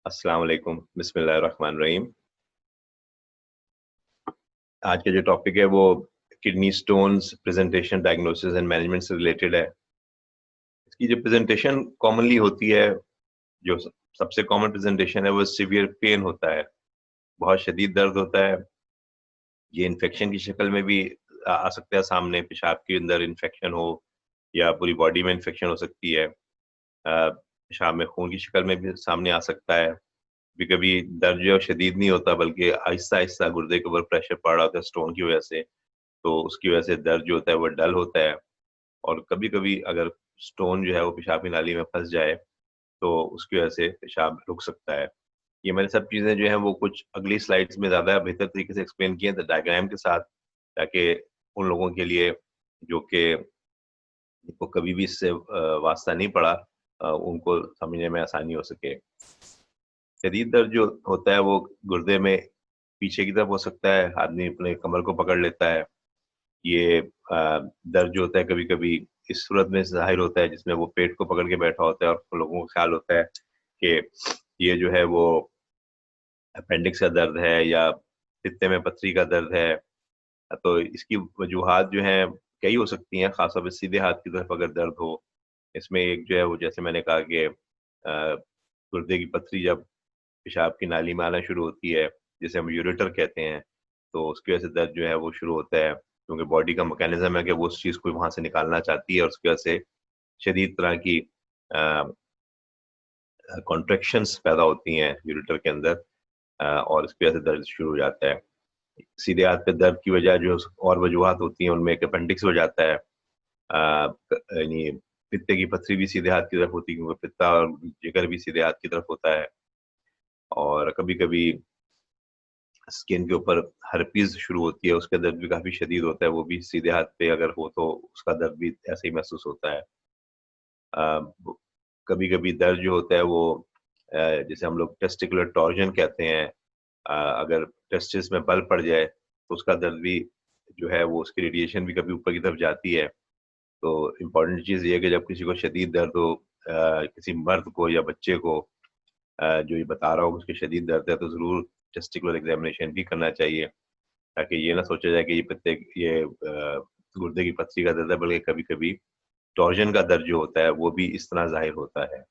अस्सलाम वालेकुम, बिस्मिल्लाहिर्रहमानिर्रहीम। आज का जो टॉपिक है वो kidney stones presentation, diagnosis and management से रिलेटेड है। इसकी जो प्रेजेंटेशन कॉमनली होती है, जो सबसे कॉमन प्रेजेंटेशन है वो सीवियर पेन होता है, बहुत शदीद दर्द होता है। ये इन्फेक्शन की शक्ल में भी आ सकता है सामने, पेशाब के अंदर इन्फेक्शन हो या पूरी बॉडी में इन्फेक्शन हो सकती है। पेशाब में खून की शक्ल में भी सामने आ सकता है। कभी-कभी दर्द जो है शदीद नहीं होता, बल्कि आहिस्ता-आहिस्ता गुर्दे के ऊपर प्रेशर पड़ रहा होता है स्टोन की वजह से, तो उसकी वजह से दर्द जो होता है वो डल होता है। और कभी-कभी अगर स्टोन जो है वो पेशाब की नाली में फँस जाए, तो उसकी वजह से पेशाब रुक सकता है। ये मैंने सब चीज़ें जो हैं वो कुछ अगली स्लाइड्स में ज़्यादा बेहतर तरीके से एक्सप्लेन की हैं, द डायग्राम के साथ, ताकि उन लोगों के लिए जो कि जिनको कभी भी इससे वास्ता नहीं पड़ा, उनको समझने में आसानी हो सके। शदीद दर्द जो होता है वो गुर्दे में पीछे की तरफ हो सकता है, आदमी अपने कमर को पकड़ लेता है। ये दर्द जो होता है कभी-कभी इस सूरत में ज़ाहिर होता है जिसमें वो पेट को पकड़ के बैठा होता है और लोगों को ख़्याल होता है कि ये जो है वो अपेंडिक्स का दर्द है या पित्ते में पथरी का दर्द है। तो इसकी वजूहात जो हैं कई हो सकती हैं, ख़ास तौर पे सीधे हाथ की तरफ अगर दर्द हो। इसमें एक जो है वो जैसे मैंने कहा कि गुर्दे की पथरी जब पेशाब की नाली में आना शुरू होती है, जिसे हम यूरेटर कहते हैं, तो उसकी वजह से दर्द जो है वो शुरू होता है, क्योंकि बॉडी का मैकेनिज़्म है कि वो उस चीज़ को वहाँ से निकालना चाहती है और उसकी वजह से शदीद तरह की अ कॉन्ट्रैक्शंस पैदा होती हैं यूरेटर के अंदर, और इसकी वजह से दर्द शुरू हो जाता है। सीधे हाथ पे दर्द की वजह जो और वजूहात होती हैं, उनमें एक अपेंडिक्स हो जाता है। यानी पित्ते की पथरी भी सीधे हाथ की तरफ होती है, क्योंकि पित्ता और जिगर भी सीधे हाथ की तरफ होता है। और कभी-कभी स्किन के ऊपर हर्पीज़ शुरू होती है, उसका दर्द भी काफ़ी शदीद होता है, वो भी सीधे हाथ पे अगर हो तो उसका दर्द भी ऐसे ही महसूस होता है। अ, कभी-कभी दर्द जो होता है वो जिसे हम लोग टेस्टिकुलर टॉर्जन कहते हैं, अगर टेस्टिस में बल पड़ जाए, तो उसका दर्द भी जो है वो उसकी रेडिएशन भी कभी ऊपर की तरफ जाती है। तो इम्पोर्टेंट चीज़ ये है कि जब किसी को शदीद दर्द हो, किसी मर्द को या बच्चे को, जो ये बता रहा हो कि उसकी शदीद दर्द है, तो ज़रूर टेस्टिकुलर एग्ज़ामिनेशन भी करना चाहिए, ताकि ये ना सोचा जाए कि ये गुर्दे की पथरी का दर्द है, बल्कि कभी-कभी टॉर्जन का दर्द जो होता है, वो भी इस तरह ज़ाहिर होता है।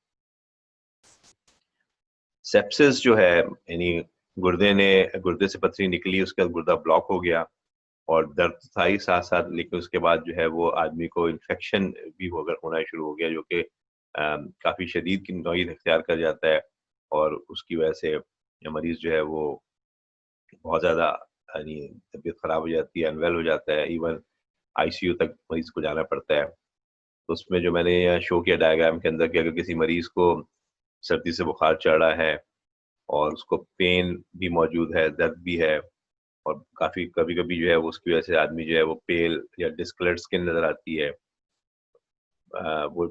सेप्सिस जो है, यानी गुर्दे से पथरी निकली, उसके बाद गुर्दा ब्लॉक हो गया और दर्द तो था ही साथ-साथ, लेकिन उसके बाद जो है वो आदमी को इन्फेक्शन भी होना शुरू हो गया, जो कि काफ़ी शदीद की नौयत इख्तियार कर जाता है और उसकी वजह से मरीज़ जो है वो बहुत ज़्यादा, यानी तबीयत ख़राब हो जाती है, अनवेल हो जाता है, इवन आईसीयू तक मरीज़ को जाना पड़ता है। तो उसमें जो मैंने यहाँ शो किया डायग्राम के अंदर कि अगर किसी मरीज़ को सर्दी से बुखार चढ़ रहा है और उसको पेन भी मौजूद है, दर्द भी है और काफ़ी कभी-कभी जो है वो उसकी वजह से आदमी जो है वो पेल या डिस्कलर्ड स्किन नज़र आती है। वो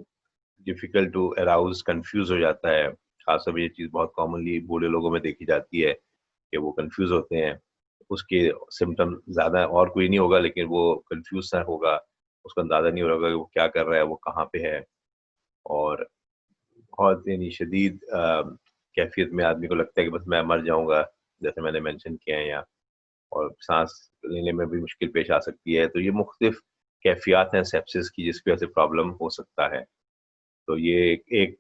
डिफ़िकल्ट टू अराउज़, कन्फ्यूज़ हो जाता है। ख़ासतौर पे ये चीज़ बहुत कॉमनली बूढ़े लोगों में देखी जाती है कि वो कन्फ्यूज़ होते हैं। उसके सिम्पटम ज़्यादा और कोई नहीं होगा, लेकिन वो कन्फ्यूज़ सा होगा, उसको अंदाज़ा नहीं हो रहा होगा कि वो क्या कर रहा है, वो कहाँ पे है। और बहुत यानी शदीद कैफ़ियत में आदमी को लगता है कि बस मैं मर जाऊँगा, जैसे मैंने मेंशन किया है यहाँ। और साँस लेने में भी मुश्किल पेश आ सकती है। तो ये मुख्तलिफ़ कैफ़ियत हैं सेप्सिस की, जिसकी वजह से प्रॉब्लम हो सकता है। तो ये एक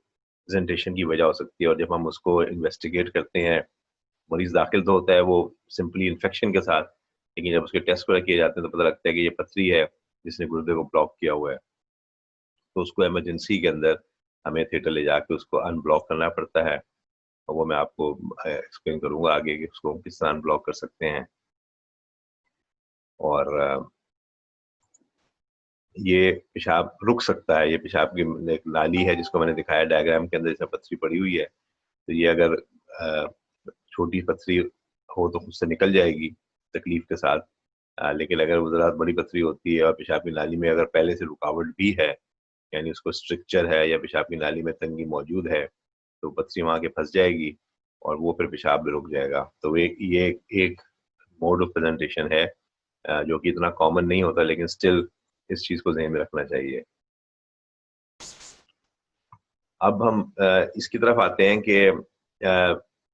प्रेज़ेंटेशन की वजह हो सकती है और जब हम उसको इन्वेस्टिगेट करते हैं, मरीज़ दाखिल तो होता है वो सिंपली इन्फेक्शन के साथ, लेकिन जब उसके टेस्ट वगैरह किए जाते हैं तो पता लगता है कि ये पथरी है, जिसने गुर्दे को ब्लॉक किया हुआ है। तो उसको इमरजेंसी के अंदर हमें थिएटर ले जाके उसको अनब्लॉक करना पड़ता है और वो मैं आपको एक्सप्लेन करूँगा आगे कि उसको हम किस तरह अनब्लॉक कर सकते हैं। और ये पेशाब रुक सकता है, ये पेशाब की एक नाली है जिसको मैंने दिखाया डायग्राम के अंदर, जैसे पथरी पड़ी हुई है। तो ये अगर अ, छोटी पथरी हो तो खुद से निकल जाएगी तकलीफ के साथ। लेकिन अगर वो ज़रा बड़ी पथरी होती है और पेशाब की नाली में अगर पहले से रुकावट भी है, यानी उसको स्ट्रक्चर है या पेशाब की नाली में तंगी मौजूद है, तो पथरी वहाँ आके फँस जाएगी और वो फिर पेशाब भी रुक जाएगा। तो ये एक मोड ऑफ प्रेज़ेंटेशन है, जो कि इतना कॉमन नहीं होता, लेकिन स्टिल इस चीज़ को ज़हन में रखना चाहिए। अब हम इसकी तरफ आते हैं कि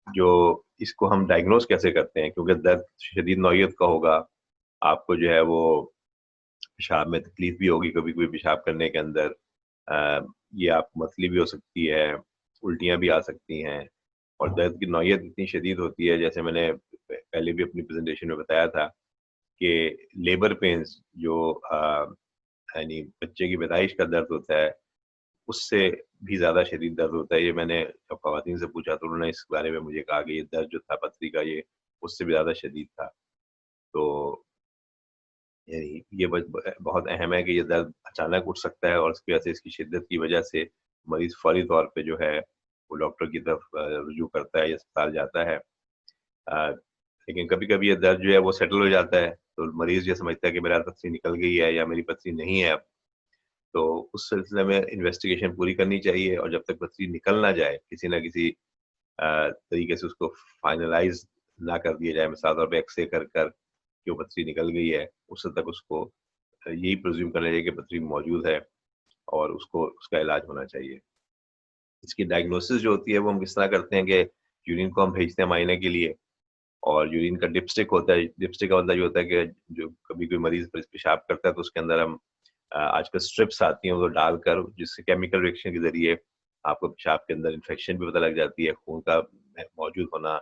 जो इसको हम डायग्नोज कैसे करते हैं, क्योंकि दर्द शदीद नौइयत का होगा, आपको जो है वो पेशाब में तकलीफ भी होगी, कभी-कभी पेशाब करने के अंदर ये आपको मतली भी हो सकती है, उल्टियाँ भी आ सकती हैं और दर्द की नौइयत इतनी शदीद होती है, जैसे मैंने पहले भी अपनी प्रेज़ेंटेशन में बताया था कि लेबर पेन्स जो यानी बच्चे की पैदाइश का दर्द होता है, उससे भी ज़्यादा शदीद दर्द होता है। ये मैंने जब ख़वातीन से पूछा तो उन्होंने इस बारे में मुझे कहा कि ये दर्द जो था पथरी का, ये उससे भी ज़्यादा शदीद था। तो यही ये बहुत अहम है कि ये दर्द अचानक उठ सकता है और उसकी वजह से, इसकी शिद्दत की वजह से मरीज़ फ़ौरी तौर पे जो है वो डॉक्टर की तरफ रुजू करता है या अस्पताल जाता है। अ, लेकिन कभी-कभी ये दर्द जो है वो सेटल हो जाता है, तो मरीज़ ये समझता है कि मेरा पथरी निकल गई है या मेरी पथरी नहीं है अब। तो उस सिलसिले में इन्वेस्टिगेशन पूरी करनी चाहिए और जब तक पथरी निकल ना जाए, किसी न किसी तरीके से उसको फाइनलाइज़ ना कर दिया जाए, मिसाल तौर पे एक्स-रे कर कि वो पथरी निकल गई है, उस हद तक उसको यही प्रिज़्यूम करना चाहिए कि पथरी मौजूद है और उसको उसका इलाज होना चाहिए। इसकी डायग्नोसिस जो होती है वो हम किस तरह करते हैं कि यूरिन को हम भेजते हैं मायने के लिए और यूरिन का डिपस्टिक होता है। डिपस्टिक का मतलब ये होता है कि जो कभी कोई मरीज़ पेशाब करता है तो उसके अंदर हम आजकल स्ट्रिप्स आती हैं वो डालकर, जिससे केमिकल रिएक्शन के ज़रिए आपको पेशाब के अंदर इन्फेक्शन भी पता लग जाती है, खून का मौजूद होना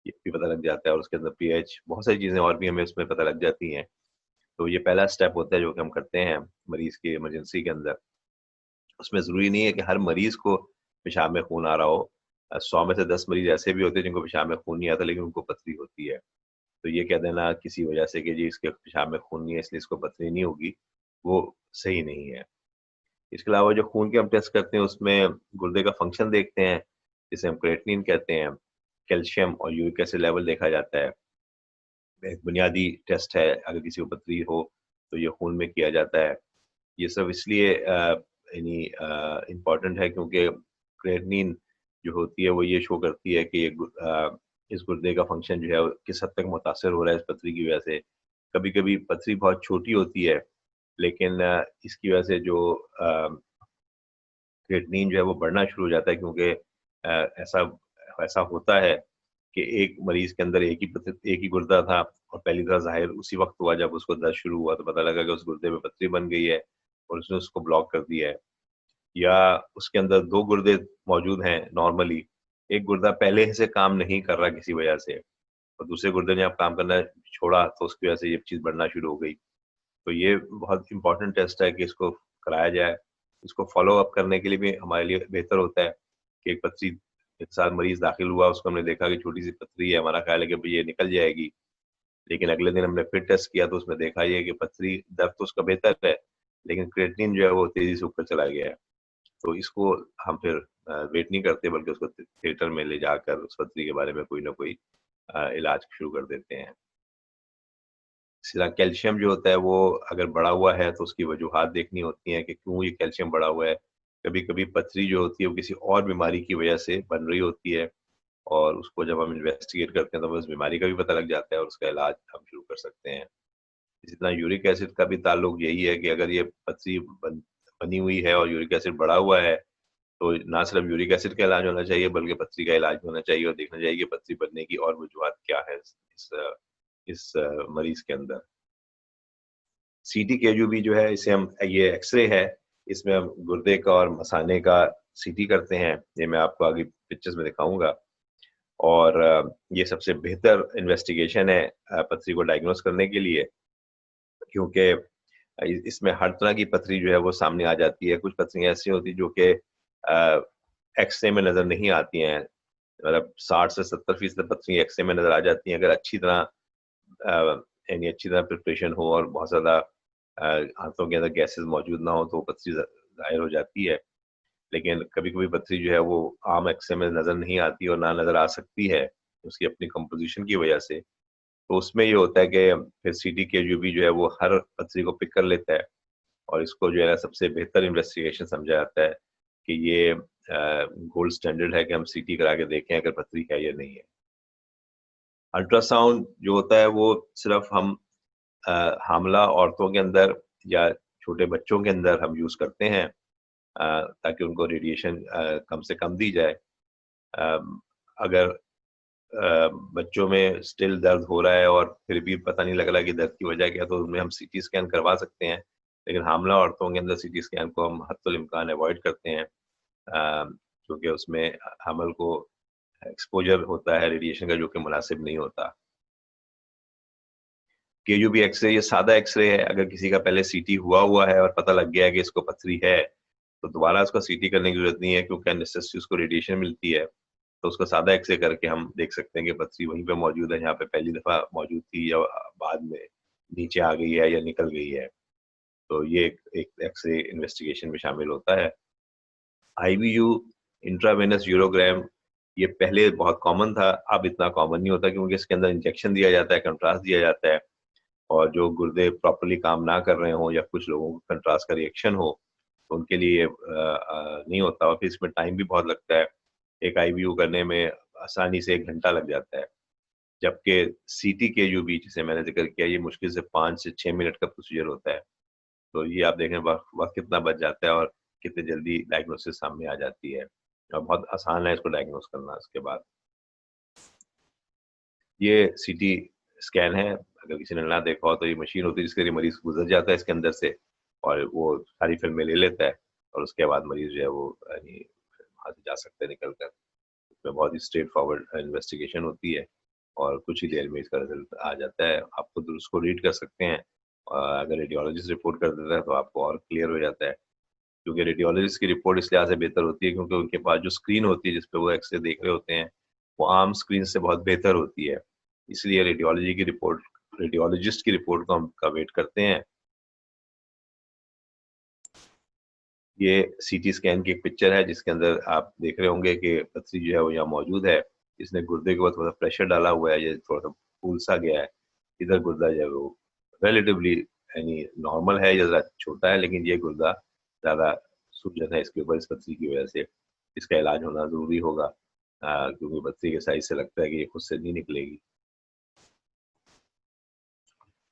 ये भी पता लग जाता है और उसके अंदर पीएच, बहुत सारी चीज़ें और भी हमें उसमें पता लग जाती हैं। तो ये पहला स्टेप होता है जो कि हम करते हैं मरीज़ की इमरजेंसी के अंदर। उसमें ज़रूरी नहीं है कि हर मरीज़ को पेशाब में खून आ रहा हो। 100 में से 10 मरीज़ ऐसे भी होते हैं जिनको पेशाब में खून नहीं आता लेकिन उनको पथरी होती है। तो ये कह देना किसी वजह से कि जी इसके पेशाब में खून नहीं है इसलिए इसको पथरी नहीं होगी, वो सही नहीं है। इसके अलावा जो खून के हम टेस्ट करते हैं उसमें गुर्दे का फ़ंक्शन देखते हैं, जिसे हम क्रेटिनिन कहते हैं, कैल्शियम और यूरिक एसिड लेवल देखा जाता है। एक बुनियादी टेस्ट है, अगर किसी को पथरी हो तो ये खून में किया जाता है। ये सब इसलिए यानी इम्पोर्टेंट है क्योंकि क्रेटिनिन जो होती है वो ये शो करती है कि इस गुर्दे का फ़ंक्शन जो है वो किस हद तक मुतासिर हो रहा है इस पथरी की वजह से। कभी-कभी पथरी बहुत छोटी होती है, लेकिन इसकी वजह से जो क्रिएटिनिन जो है वो बढ़ना शुरू हो जाता है क्योंकि ऐसा ऐसा होता है कि एक मरीज़ के अंदर एक ही गुर्दा था और पहली दफ़ा ज़ाहिर उसी वक़्त हुआ जब उसको दर्द शुरू हुआ तो पता लगा कि उस गुर्दे में पथरी बन गई है और उसने उसको ब्लॉक कर दिया है। या उसके अंदर 2 गुर्दे मौजूद हैं नॉर्मली, एक गुर्दा पहले से काम नहीं कर रहा किसी वजह से और दूसरे गुर्दे ने अब काम करना छोड़ा तो उसकी वजह से ये चीज़ बढ़ना शुरू हो गई। तो ये बहुत इम्पोर्टेंट टेस्ट है कि इसको कराया जाए। इसको फ़ॉलो अप करने के लिए भी हमारे लिए बेहतर होता है कि एक पथरी के साथ मरीज़ दाखिल हुआ, उसको हमने देखा कि छोटी-सी पथरी है, हमारा ख़्याल है कि भई ये निकल जाएगी। लेकिन अगले दिन हमने फिर टेस्ट किया तो उसमें देखा ये कि पथरी दर्द तो उसका बेहतर है, लेकिन क्रिएटिनिन जो है वो तेज़ी से ऊपर चला गया है। तो इसको हम फिर वेट नहीं करते बल्कि उसको थिएटर में ले जाकर उस पथरी के बारे में कोई न कोई इलाज शुरू कर देते हैं। इसी तरह कैल्शियम जो होता है वो अगर बढ़ा हुआ है तो उसकी वजूहात देखनी होती हैं कि क्यों ये कैल्शियम बढ़ा हुआ है। कभी-कभी पथरी जो होती है वो किसी और बीमारी की वजह से बन रही होती है और उसको जब हम इन्वेस्टिगेट करते हैं तो हमें उस बीमारी का भी पता लग जाता है और उसका इलाज हम शुरू कर सकते हैं। इसी तरह यूरिक एसिड का भी ताल्लुक यही है कि अगर ये पथरी बनी हुई है और यूरिक एसिड बढ़ा हुआ है, तो ना सिर्फ यूरिक एसिड का इलाज होना चाहिए बल्कि पथरी का इलाज भी होना चाहिए और देखना चाहिए कि पथरी बनने की और वजूहात क्या है इस मरीज़ के अंदर। सीटी केजूबी जो है इसे हम ये एक्स-रे है, इसमें हम गुर्दे का और मसाने का सीटी करते हैं। ये मैं आपको आगे पिक्चर्स में दिखाऊँगा और ये सबसे बेहतर इन्वेस्टिगेशन है पथरी को डायग्नोज़ करने के लिए क्योंकि इसमें हर तरह की पथरी जो है वो सामने आ जाती है। कुछ पथरियाँ ऐसी होती हैं जो कि एक्स-रे में नज़र नहीं आती हैं। मतलब 60 से 70% पथरी एक्स-रे में नज़र आ जाती हैं अगर अच्छी तरह यानी अच्छी तरह प्रिपरेशन हो और बहुत ज़्यादा आंतों के अंदर गैसेज़ मौजूद ना हो तो पथरी ज़ाहिर हो जाती है। लेकिन कभी-कभी पथरी जो है वो आम एक्स-रे में नज़र नहीं आती और ना नज़र आ सकती है, उसकी अपनी कंपोज़िशन की वजह से। तो उसमें ये होता है कि फिर सीटी केजूबी जो है वो हर पथरी को पिक कर लेता है और इसको जो है सबसे बेहतर इन्वेस्टिगेशन समझा जाता है कि ये गोल्ड स्टैंडर्ड है कि हम सीटी करा के देखें अगर पथरी है या नहीं है। अल्ट्रासाउंड जो होता है वो सिर्फ़ हम हामला औरतों के अंदर या छोटे बच्चों के अंदर हम यूज़ करते हैं ताकि उनको रेडिएशन कम से कम दी जाए। अगर बच्चों में स्टिल दर्द हो रहा है और फिर भी पता नहीं लग रहा कि दर्द की वजह क्या है, तो उनमें हम सीटी स्कैन करवा सकते हैं। लेकिन हामला औरतों के अंदर सीटी स्कैन को हम हत्तुल इम्कान अवॉइड करते हैं, क्योंकि उसमें हमल को एक्सपोजर होता है रेडिएशन का, जो कि मुनासिब नहीं होता। केयूबी एक्सरे ये सादा एक्सरे है। अगर किसी का पहले सीटी हुआ है और पता लग गया है कि इसको पथरी है, तो दोबारा उसका सीटी करने की जरूरत नहीं है, क्योंकि नेसेसरी उसको रेडिएशन मिलती है। तो उसका सादा एक्सरे करके हम देख सकते हैं कि पथरी वहीं पे मौजूद है जहाँ पे पहली दफा मौजूद थी, या बाद में नीचे आ गई है या निकल गई है। तो ये एक एक्सरे इन्वेस्टिगेशन में शामिल होता है। आईवीयू, इंट्रावेनस यूरोग्राम, ये पहले बहुत कॉमन था, अब इतना कॉमन नहीं होता, क्योंकि इसके अंदर इंजेक्शन दिया जाता है, कंट्रास्ट दिया जाता है, और जो गुर्दे प्रॉपर्ली काम ना कर रहे हों या कुछ लोगों को कंट्रास्ट का रिएक्शन हो, तो उनके लिए नहीं होता, और फिर इसमें टाइम भी बहुत लगता है। एक आईवीयू करने में आसानी से 1 घंटा लग जाता है, जबकि सीटी केयूबी जिसे मैंने जिक्र किया, ये मुश्किल से 5 से 6 मिनट का प्रोसीजर होता है। तो ये आप देखें वक्त कितना बच जाता है और कितनी जल्दी डायग्नोसिस सामने आ जाती है, और बहुत आसान है इसको डायग्नोस करना। उसके बाद ये सीटी स्कैन है। अगर किसी ने ना देखा हो तो ये मशीन होती है जिसके लिए मरीज गुजर जाता है इसके अंदर से, और वो सारी फिल्में ले लेता है, और उसके बाद मरीज जो है वो यानी वहाँ से जा सकता है निकल कर। इसमें बहुत ही स्ट्रेट फॉरवर्ड इन्वेस्टिगेशन होती है, और कुछ ही देर में इसका रिजल्ट आ जाता है। आप खुद उसको रीड कर सकते हैं, और अगर रेडियोलॉजिस्ट रिपोर्ट कर देता है तो आपको और क्लियर हो जाता है, क्योंकि रेडियोलॉजिस्ट की रिपोर्ट इस लिहाज से बेहतर होती है क्योंकि उनके पास जो स्क्रीन होती है जिसपे वो एक्सरे देख रहे होते हैं, वो आम स्क्रीन से बहुत बेहतर होती है। इसलिए रेडियोलॉजिस्ट की रिपोर्ट को हम का वेट करते हैं। ये सीटी स्कैन की एक पिक्चर है जिसके अंदर आप देख रहे होंगे कि पथरी जो है वो यहाँ मौजूद है। इसने गुर्दे के ऊपर थोड़ा प्रेशर डाला हुआ है, ये थोड़ा सा फूल सा गया है। इधर गुर्दा जो है वो रिलेटिवली यानी नॉर्मल है या ज़रा छोटा है, लेकिन ये गुर्दा ज़्यादा सूजन है इसके ऊपर इस पथरी की वजह से। इसका इलाज होना ज़रूरी होगा, क्योंकि पथरी के साइज से लगता है कि ये खुद से नहीं निकलेगी।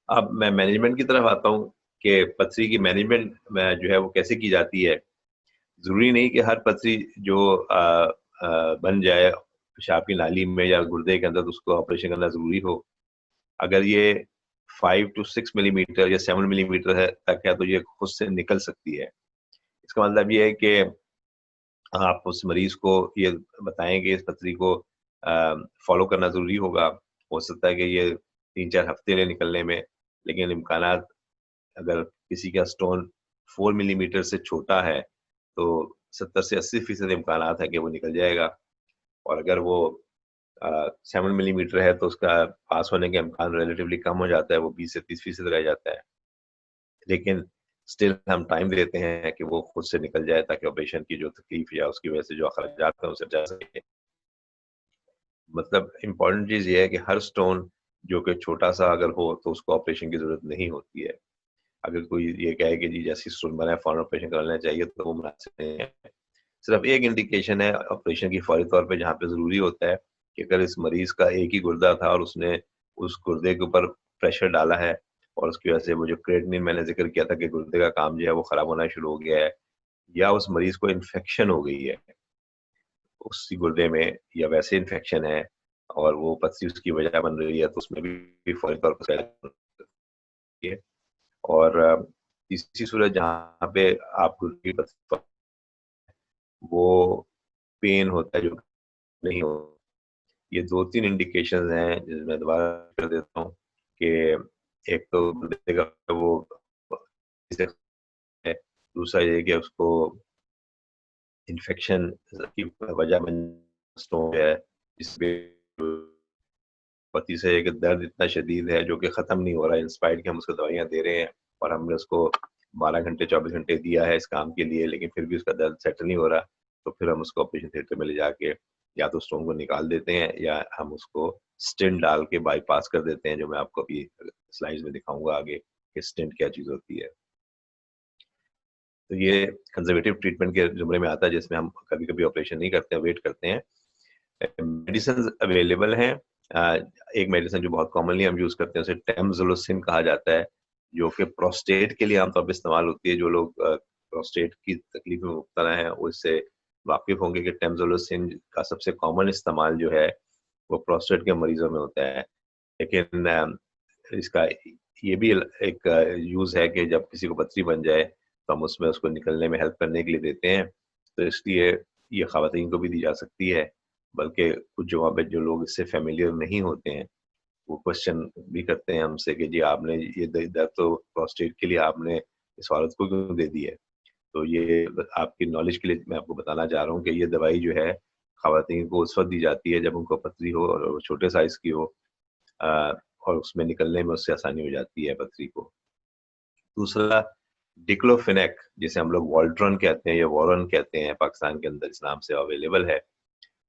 अब मैं मैनेजमेंट की तरफ आता हूँ कि पथरी की मैनेजमेंट में जो है वो कैसे की जाती है। ज़रूरी नहीं कि हर पथरी जो बन जाए पेशाब की नाली में या गुर्दे के अंदर, तो उसको ऑपरेशन करना ज़रूरी हो। अगर ये 5 टू 6 मिलीमीटर या 7 मिलीमीटर है तक है, तो ये खुद से निकल सकती है। इसका मतलब ये है कि आप उस मरीज़ को ये बताएँ कि इस पथरी को फ़ॉलो करना ज़रूरी होगा। हो सकता है कि ये 3-4 हफ़्ते ले निकलने में, लेकिन इम्कानात, अगर किसी का स्टोन 4 मिलीमीटर से छोटा है, तो 70 से 80% इम्कानात है कि वो निकल जाएगा, और अगर वो 7 मिलीमीटर है तो उसका पास होने का इम्कान रिलेटिवली कम हो जाता है, वो 20 से 30% रह जाता है। लेकिन स्टिल हम टाइम देते हैं कि वो खुद से निकल जाए, ताकि ऑपरेशन की जो तकलीफ या उसकी वजह से जो अखराजात हैं उसे बचा सके। मतलब इम्पोर्टेंट चीज़ ये है कि हर स्टोन जो कि छोटा-सा अगर हो तो उसको ऑपरेशन की ज़रूरत नहीं होती है। अगर कोई ये कहे कि जी जैसे ही स्टोन बना है फौरन ऑपरेशन कर लेना चाहिए, तो वो मुनासिब नहीं है। सिर्फ एक इंडिकेशन है ऑपरेशन की फौरी तौर पे, जहाँ पे ज़रूरी होता है कि अगर इस मरीज़ का एक ही गुर्दा था और उसने उस गुर्दे के ऊपर प्रेशर डाला है, और उसकी वजह से वो जो क्रेटनिन मैंने ज़िक्र किया था कि गुर्दे का काम जो है वो खराब होना शुरू हो गया है, या उस मरीज़ को इन्फेक्शन हो गई है उसी गुर्दे में, या वैसे इन्फेक्शन है और वो पथरी उसकी वजह बन रही है, तो उसमें भी फौरी तौर पर है। और तीसरी सूरत जहाँ पे आप गुर्दे की पथरी, वो पेन होता है जो नहीं हो। ये 2-3 इंडिकेशंस हैं जिसमें दोबारा कर देता हूँ कि एक तो गुर्दे का वो है, दूसरा ये है कि उसको इन्फेक्शन की वजह बन स्टोन है, जिसपे और तीसरा ये कि दर्द इतना शदीद है जो कि ख़त्म नहीं हो रहा है, इंस्पायर्ड कि हम उसको दवाइयाँ दे रहे हैं, और हमने उसको 12 घंटे 24 घंटे दिया है इस काम के लिए, लेकिन फिर भी उसका दर्द सेटल नहीं हो रहा। तो फिर हम उसको ऑपरेशन थिएटर में ले जाके या तो स्टोन को निकाल देते हैं, या हम उसको स्टेंट डाल के बाईपास कर देते हैं, जो मैं आपको अभी स्लाइड्स में दिखाऊँगा आगे कि स्टेंट क्या चीज़ होती है। तो ये कंज़र्वेटिव ट्रीटमेंट के ज़ुमरे में आता है, जिसमें हम कभी-कभी ऑपरेशन नहीं करते हैं, वेट करते हैं। मेडिसिन्स अवेलेबल हैं। एक मेडिसिन जो बहुत कॉमनली हम यूज़ करते हैं उसे टेम्ज़ोलोसिन कहा जाता है, जो कि प्रोस्टेट के लिए आमतौर पे इस्तेमाल होती है। जो लोग प्रोस्टेट की तकलीफ में मुब्तला हैं, वो इससे वाकिफ़ होंगे कि टेम्ज़ोलोसिन का सबसे कॉमन इस्तेमाल जो है वो प्रोस्टेट के मरीजों में होता है। लेकिन इसका ये भी एक यूज़ है कि जब किसी को पथरी बन जाए तो हम उसमें उसको निकलने में हेल्प करने के लिए देते हैं। तो इसलिए ये ख़वातीन को भी दी जा सकती है, बल्कि कुछ जगहों पे जो लोग इससे फ़ैमिलियर नहीं होते हैं, वो क्वेश्चन भी करते हैं हमसे कि जी आपने ये दर्द तो प्रोस्टेट के लिए आपने इस औरत को क्यों दे दी है? तो ये आपकी नॉलेज के लिए मैं आपको बताना चाह रहा हूँ कि ये दवाई जो है ख़वातीन को उस वक़्त दी जाती है जब उनको पथरी हो और वो छोटे साइज़ की हो, अ, और उसमें निकलने में उससे आसानी हो जाती है पथरी को। दूसरा डिक्लोफेनेक, जिसे हम लोग वॉल्ट्रॉन कहते हैं या वॉरन कहते हैं, पाकिस्तान के अंदर इस नाम से अवेलेबल है।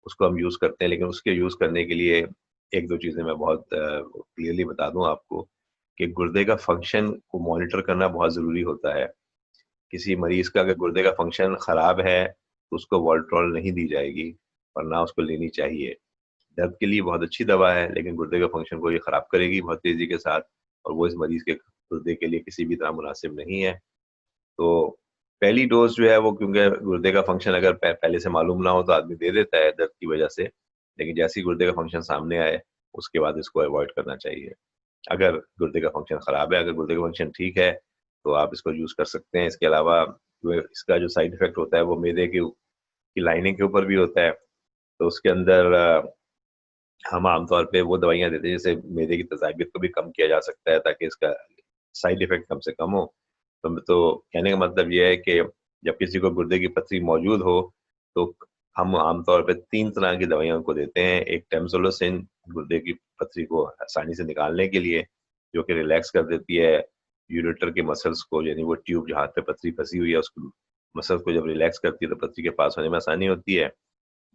उसको हम यूज़ करते हैं, लेकिन उसके यूज़ करने के लिए 1-2 चीज़ें मैं बहुत क्लियरली बता दूँ आपको कि गुर्दे का फ़ंक्शन को मॉनिटर करना बहुत ज़रूरी होता है। किसी मरीज़ का अगर गुर्दे का फ़ंक्शन ख़राब है, तो उसको वॉल्ट्रॉल नहीं दी जाएगी और ना उसको लेनी चाहिए। दर्द के लिए बहुत अच्छी दवा है, लेकिन गुर्दे के फ़ंक्शन को ये ख़राब करेगी बहुत तेज़ी के साथ, और वो इस मरीज़ के गुर्दे के लिए किसी भी तरह मुनासिब नहीं है। तो पहली डोज़ जो है वो, क्योंकि गुर्दे का फ़ंक्शन अगर पहले से मालूम ना हो तो आदमी दे देता है दर्द की वजह से, लेकिन जैसे ही गुर्दे का फ़ंक्शन सामने आए, उसके बाद इसको अवॉइड करना चाहिए। अगर गुर्दे का फ़ंक्शन ख़राब है, अगर गुर्दे का फ़ंक्शन ठीक है, तो आप इसको यूज़ कर सकते हैं। इसके अलावा जो इसका जो साइड इफ़ेक्ट होता है वो मैदे की लाइनिंग के ऊपर भी होता है। तो उसके अंदर हम आमतौर पे वो दवाइयाँ देते हैं जिससे मैदे की तेज़ाबियत को भी कम किया जा सकता है, ताकि इसका साइड इफ़ेक्ट कम से कम हो। तो कहने का मतलब ये है कि जब किसी को गुर्दे की पथरी मौजूद हो, तो हम आमतौर पे 3 तरह की दवाइयाँ उनको देते हैं। एक टेम्सोलोसिन, गुर्दे की पथरी को आसानी से निकालने के लिए, जो कि रिलैक्स कर देती है यूरेटर के मसल्स को, यानी वो ट्यूब जहाँ पे पथरी फँसी हुई है, उसको मसल्स को जब रिलैक्स करती है, तो पथरी के पास होने में आसानी होती है।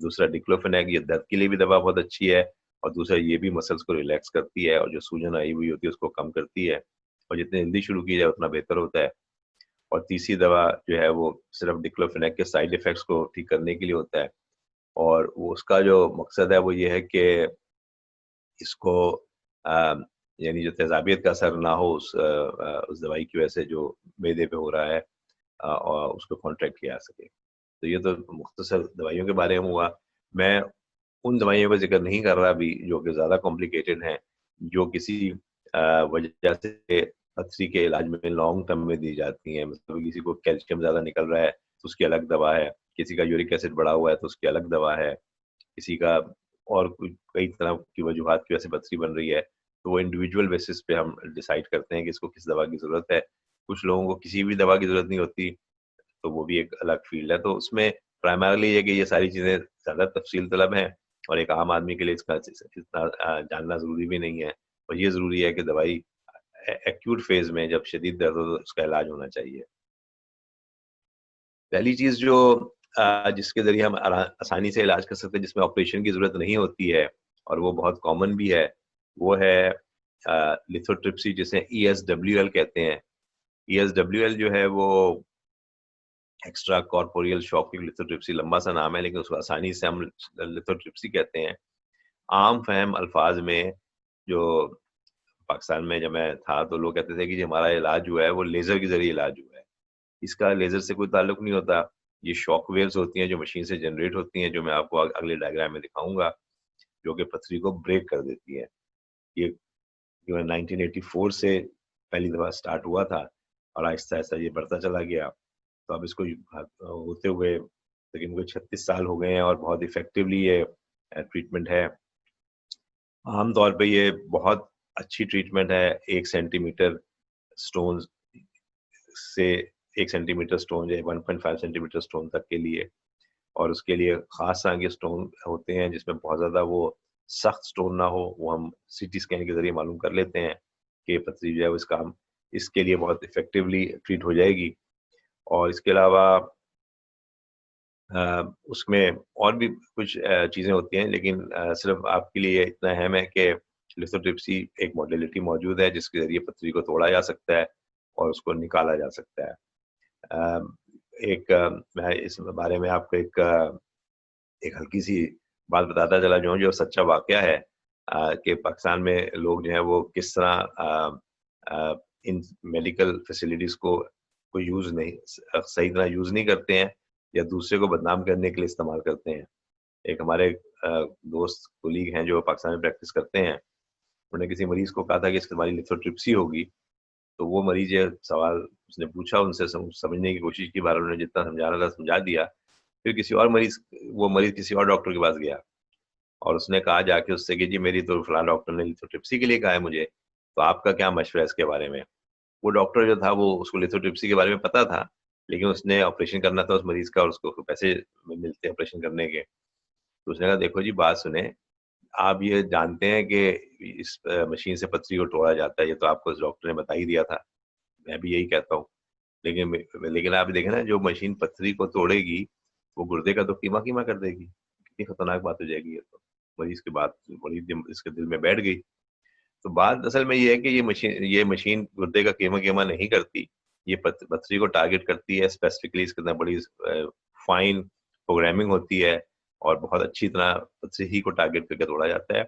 दूसरा डिक्लोफेनेक, ये दर्द के लिए भी दवा बहुत अच्छी है, और दूसरा ये भी मसल्स को रिलैक्स करती है और जो सूजन आई हुई होती है उसको कम करती है, और जितनी जल्दी शुरू की जाए उतना बेहतर होता है। और तीसरी दवा जो है वो सिर्फ डिक्लोफेनेक के साइड इफ़ेक्ट्स को ठीक करने के लिए होता है, और वो उसका जो मकसद है वो ये है कि इसको अ, यानी जो तेज़ाबियत का असर ना हो उस दवाई की वजह से जो मैदे पे हो रहा है, और उसको कॉन्ट्रैक्ट किया जा सके। तो ये तो मुख्तसर दवाइयों के बारे में हुआ। मैं उन दवाइयों का ज़िक्र नहीं कर रहा अभी जो कि ज़्यादा कॉम्प्लिकेटेड हैं, जो किसी वजह से पथरी के इलाज में लॉन्ग टर्म में दी जाती हैं। मतलब किसी को कैल्शियम ज़्यादा निकल रहा है, तो उसकी अलग दवा है। किसी का यूरिक एसिड बढ़ा हुआ है, तो उसकी अलग दवा है। किसी का और कोई कई तरह की वजूहात की वजह से पथरी बन रही है, तो वो इंडिविजुअल बेसिस पे हम डिसाइड करते हैं कि इसको किस दवा की ज़रूरत है। कुछ लोगों को किसी भी दवा की ज़रूरत नहीं होती, तो वो भी एक अलग फ़ील्ड है। तो उसमें प्राइमरीली ये कि ये सारी चीज़ें ज़्यादा तफ़सील तलब हैं, और एक आम आदमी के लिए इसका इतना जानना ज़रूरी भी नहीं है। और ये ज़रूरी है कि दवाई एक्यूट फ़ेज़ में जब शदीद दर्द हो तो उसका इलाज होना चाहिए। पहली चीज़ जो जिसके ज़रिए हम आसानी से इलाज कर सकते हैं, जिसमें ऑपरेशन की ज़रूरत नहीं होती है और वो बहुत कॉमन भी है, वो है लिथोट्रिप्सी, जिसे ESWL कहते हैं। ESWL जो है वो एक्स्ट्रा कॉर्पोरियल शॉक लिथोट्रिप्सी, लंबा सा नाम है, लेकिन उसको आसानी से हम लिथोट्रिप्सी कहते हैं। आम फ़हम अल्फाज में, जो पाकिस्तान में जब मैं था तो लोग कहते थे कि जी हमारा इलाज जो है वो लेज़र के ज़रिए इलाज हुआ है। इसका लेज़र से कोई ताल्लुक नहीं होता। ये शॉक वेव्स होती हैं जो मशीन से जनरेट होती हैं, जो मैं आपको अगले डायग्राम में दिखाऊँगा, जो कि पथरी को ब्रेक कर देती है। ये जो है 1984 से पहली दफ़ा स्टार्ट हुआ था, और आहिस्ता-आहिस्ता ये बढ़ता चला गया। तो अब इसको होते हुए तकरीबन मुझे 36 साल हो गए हैं, और बहुत इफ़ेक्टिवली ये ट्रीटमेंट है। आम तौर पे ये बहुत अच्छी ट्रीटमेंट है। 1 सेंटीमीटर स्टोन्स से 1 सेंटीमीटर स्टोन या 1.5 सेंटीमीटर स्टोन तक के लिए, और उसके लिए ख़ास तरह के स्टोन होते हैं जिसमें बहुत ज़्यादा वो सख्त स्टोन ना हो, वो हम सीटी स्कैन के ज़रिए मालूम कर लेते हैं कि पथरी जो है वो इसके लिए बहुत इफ़ेक्टिवली ट्रीट हो जाएगी। और इसके अलावा उसमें और भी कुछ चीज़ें होती हैं, लेकिन सिर्फ़ आपके लिए इतना अहम है कि लिथोट्रिप्सी एक मॉडलिटी मौजूद है जिसके ज़रिए पथरी को तोड़ा जा सकता है और उसको निकाला जा सकता है। अ, मैं इस बारे में आपको एक हल्की-सी बात बताता चला जाऊँ, जो सच्चा वाक़या है, कि पाकिस्तान में लोग जो हैं वो किस तरह इन मेडिकल फैसिलिटीज़ को यूज़ नहीं सही तरह यूज़ नहीं करते हैं, या दूसरे को बदनाम करने के लिए इस्तेमाल करते हैं। एक हमारे दोस्त कोलीग हैं जो पाकिस्तान में प्रैक्टिस करते हैं, उन्होंने किसी मरीज को कहा था कि इसकी हमारी लिथोट्रिप्सी होगी, तो वो मरीज ये सवाल उसने पूछा, उनसे समझने की कोशिश की, बार उन्होंने जितना समझा रहा था समझा दिया। फिर किसी और वो मरीज किसी और डॉक्टर के पास गया और उसने कहा जाके उससे कि जी मेरी तो फलां डॉक्टर ने लिथोट्रिप्सी के लिए कहा है मुझे, तो आपका क्या मशवरा है इसके बारे में? वो डॉक्टर जो था वो उसको लिथोट्रिप्सी के बारे में पता था, लेकिन उसने ऑपरेशन करना था उस मरीज का और उसको पैसे मिलते हैं ऑपरेशन करने के। तो उसने कहा देखो जी बात सुने, आप ये जानते हैं कि इस मशीन से पथरी को तोड़ा जाता है, ये तो आपको उस डॉक्टर ने बता ही दिया था। मैं भी यही कहता हूँ। लेकिन आप देखें ना, जो मशीन पथरी को तोड़ेगी, वो गुर्दे का तो कीमा-कीमा कर देगी। कितनी खतरनाक बात हो जाएगी ये तो। मरीज़ की बात मरीज़ दिम इसके दिल में बैठ गई। तो बात असल में ये है कि ये मशीन गुर्दे का कीमा-कीमा नहीं करती। ये पथरी को टारगेट करती है स्पेसिफिकली, इसके अंदर बड़ी फाइन प्रोग्रामिंग होती है और बहुत अच्छी तरह पथरी ही को टारगेट करके तोड़ा जाता है।